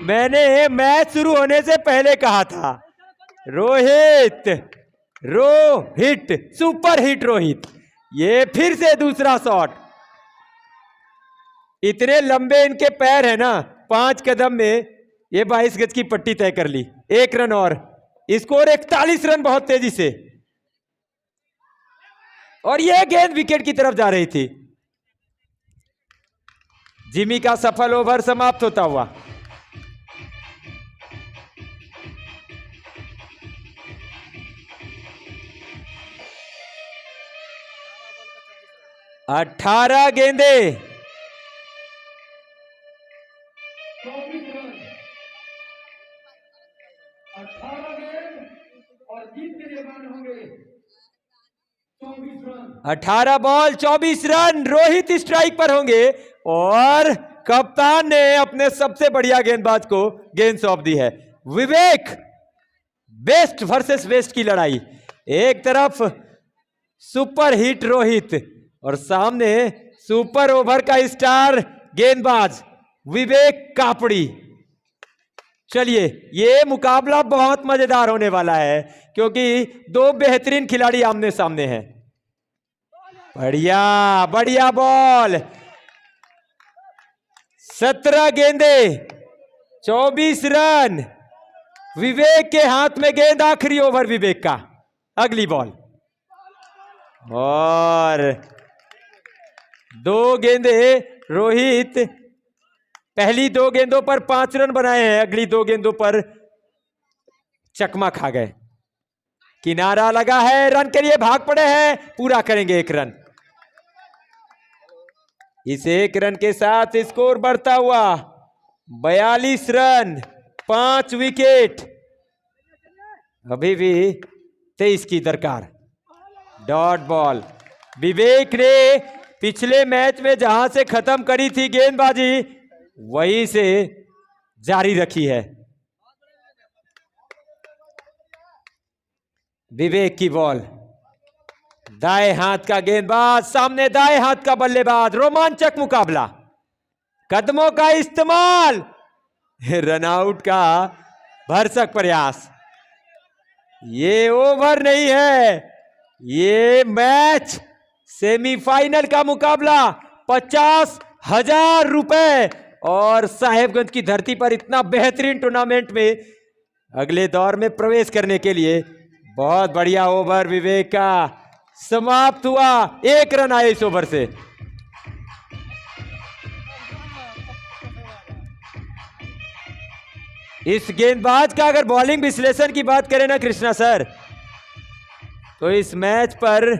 मैंने मैच शुरू होने से पहले कहा था रोहित, रोहित, सुपर हिट रोहित। ये फिर से दूसरा शॉट, इतने लंबे इनके पैर है ना, 5 कदम में ये 22 गज की पट्टी तय कर ली। 1 रन और, स्कोर 41 रन, बहुत तेजी से। और ये गेंद विकेट की तरफ जा रही थी। जिमी का सफल ओवर समाप्त होता हुआ। 18 गेंदे, 24 रन, 18 गेंद और जीत के लिए रन होंगे 24 run. 18 ball 24 run, Rohit strike पर होंगे, और कप्तान ने अपने सबसे बढ़िया गेंदबाज को गेंद सौंप दी है। विवेक, बेस्ट वर्सेस बेस्ट की लड़ाई। एक तरफ सुपर हिट रोहित, और सामने सुपर ओवर का स्टार गेंदबाज विवेक कापड़ी। चलिए, ये मुकाबला बहुत मजेदार होने वाला है, क्योंकि 2 बेहतरीन खिलाड़ी आमने सामने हैं। बढ़िया बढ़िया बॉल, 17 गेंदे, 24 रन, विवेक के हाथ में गेंद। आखिरी ओवर विवेक का। अगली बॉल, और 2 गेंदे रोहित, पहली 2 गेंदों पर 5 रन बनाए हैं, अगली 2 गेंदों पर चकमा खा गए। किनारा लगा है, रन के लिए भाग पड़े हैं, पूरा करेंगे 1 रन। इस 1 रन के साथ स्कोर बढ़ता हुआ 42 रन, 5 विकेट, अभी भी 23 की दरकार। डॉट बॉल, विवेक ने पिछले मैच में जहां से खत्म करी थी गेंदबाजी, वहीं से जारी रखी है। विवेक की बॉल, दाएं हाथ का गेंदबाज, सामने दाएं हाथ का बल्लेबाज। रोमांचक मुकाबला, कदमों का इस्तेमाल, रनआउट का भरसक प्रयास। ये ओवर नहीं है, ये मैच सेमीफाइनल का मुकाबला। 50,000 रुपए, और साहेबगंज की धरती पर इतना बेहतरीन टूर्नामेंट में अगले दौर में प्रवेश करने के लिए बहुत बढ़िया ओवर विवेक का समाप्त हुआ। 1 रन आए इस ओवर से। इस गेंदबाज का अगर बॉलिंग विश्लेषण की बात करें ना कृष्णा सर, तो इस मैच पर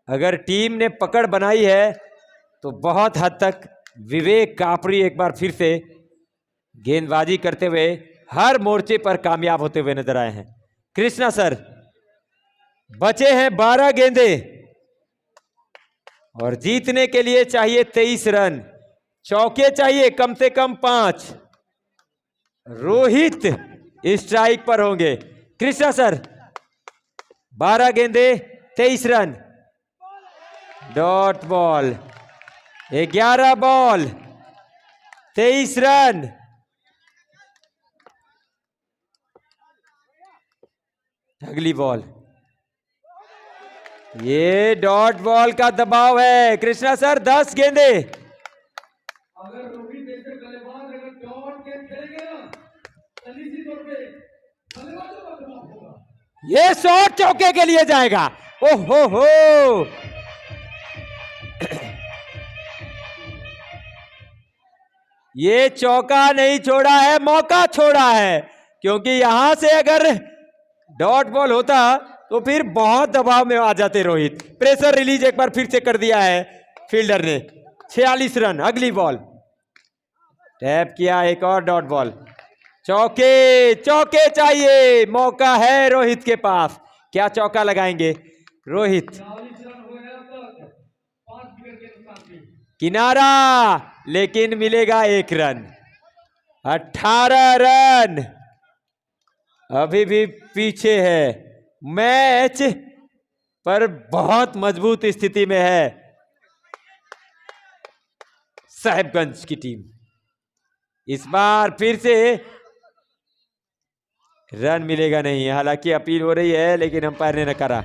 अगर टीम ने पकड़ बनाई है तो बहुत हद तक विवेक कापड़ी एक बार फिर से गेंदबाजी करते हुए हर मोर्चे पर कामयाब होते हुए नजर आए हैं। कृष्णा सर, बचे हैं 12 गेंदे, और जीतने के लिए चाहिए 23 रन। चौके चाहिए कम से कम 5। रोहित स्ट्राइक पर होंगे। कृष्णा सर, 12 गेंदे, 23 run. Dot ball, 11 ball, 23 run. अगली बॉल, ये डॉट बॉल का दबाव है। कृष्णा सर, 10 गेंदे। अगर रोहित जैसे बल्लेबाज अगर डॉट गेंद खेलेंगे ना, निश्चित तौर पे बल्लेबाजों का जवाब होगा। ये शॉट चौके के लिए जाएगा। ओहो हो, ये चौका नहीं छोड़ा है, मौका छोड़ा है, क्योंकि यहां से अगर डॉट बॉल होता तो फिर बहुत दबाव में आ जाते रोहित। प्रेशर रिलीज एक बार फिर से कर दिया है फील्डर ने। 46 रन। अगली बॉल टैप किया, एक और डॉट बॉल। चौके, चौके चाहिए, मौका है रोहित के पास। क्या चौका लगाएंगे रोहित? 40 रन हो गए अब तक, 5 विकेट के नुकसान पे। किनारा, लेकिन मिलेगा 1 रन। 18 रन, अभी भी पीछे है। मैच पर बहुत मजबूत स्थिति में है साहिबगंज की टीम। इस बार फिर से रन मिलेगा नहीं, हालांकि अपील हो रही है लेकिन अंपायर ने नकारा।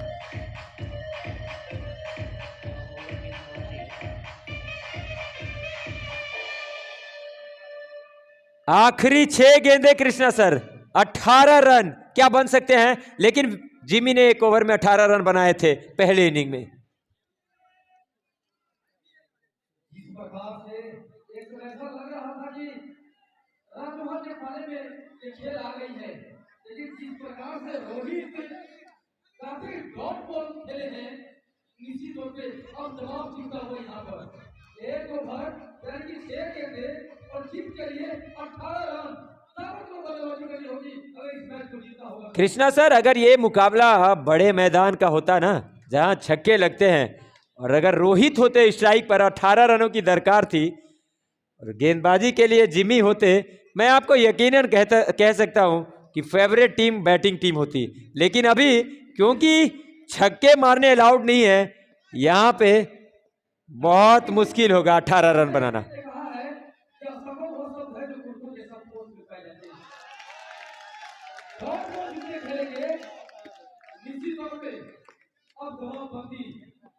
आखिरी 6 गेंदे कृष्णा सर, 18 रन क्या बन सकते हैं, लेकिन जिमी ने 1 ओवर में 18 रन बनाए थे पहले इनिंग में। इस प्रकार से एक तो ऐसा लग रहा था कि राजमहल के खाने में ये खेल आ गई है, लेकिन जिस प्रकार से रोहित काफी डॉट बॉल खेले हैं, निश्चित तौर पे अब जवाब चुका हुआ यहाँ पर। 1 ओवर यानी कि 6 गेंदे और जीत के लिए 18 रन। कृष्णा सर, अगर ये मुकाबला बड़े मैदान का होता ना, जहां छक्के लगते हैं, और अगर रोहित होते स्ट्राइक पर, 18 रनों की दरकार थी, और गेंदबाजी के लिए जिमी होते, मैं आपको यकीनन कह सकता हूं कि फेवरेट टीम बैटिंग टीम होती। लेकिन अभी क्योंकि छक्के मारने अलाउड नहीं है, यहां पे बहुत मुश्किल होगा 18 रन बनाना।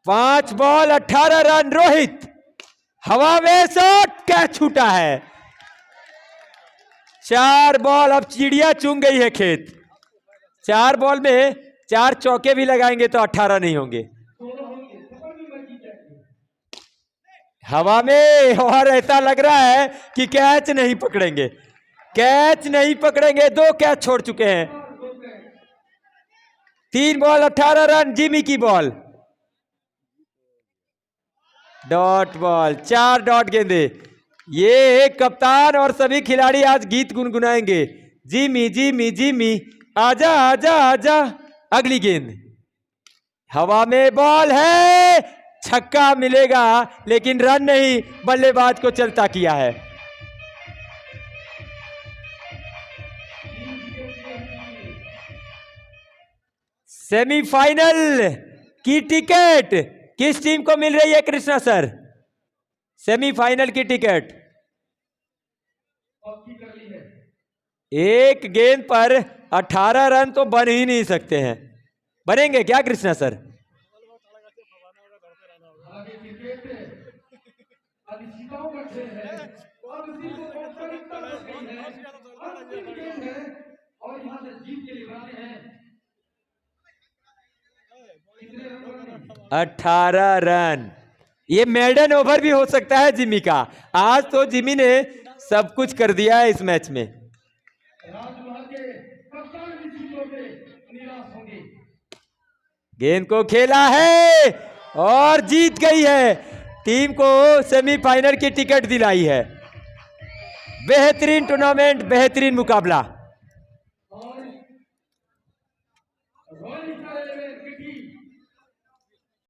पांच बॉल 18 रन। रोहित हवा में शॉट, कैच छूटा है। 4 बॉल, अब चिड़िया चुन गई है खेत। 4 बॉल में 4 चौके भी लगाएंगे तो 18 नहीं होंगे हवा में। और ऐसा लग रहा है कि कैच नहीं पकड़ेंगे, कैच नहीं पकड़ेंगे। 2 कैच छोड़ चुके हैं। 3 बॉल 18 रन। जिमी की बॉल, डॉट बॉल, 4 डॉट गेंदे। ये कप्तान और सभी खिलाड़ी आज गीत गुनगुनाएंगे, जिमी जिमी जिमी आजा आजा आजा। अगली गेंद हवा में, बॉल है, छक्का मिलेगा लेकिन रन नहीं, बल्लेबाज को चलता किया है। सेमीफाइनल की टिकट किस टीम को मिल रही है कृष्णा सर? सेमीफाइनल की टिकट एक गेंद पर 18 रन तो बन ही नहीं सकते हैं। बनेंगे क्या कृष्णा सर? और यहां से जीत के लिए बनाने हैं 18 रन। ये मेडन ओवर भी हो सकता है जिमी का। आज तो जिमी ने सब कुछ कर दिया है इस मैच में। गेंद को खेला है और जीत गई है, टीम को सेमीफाइनल की टिकट दिलाई है। बेहतरीन टूर्नामेंट, बेहतरीन मुकाबला।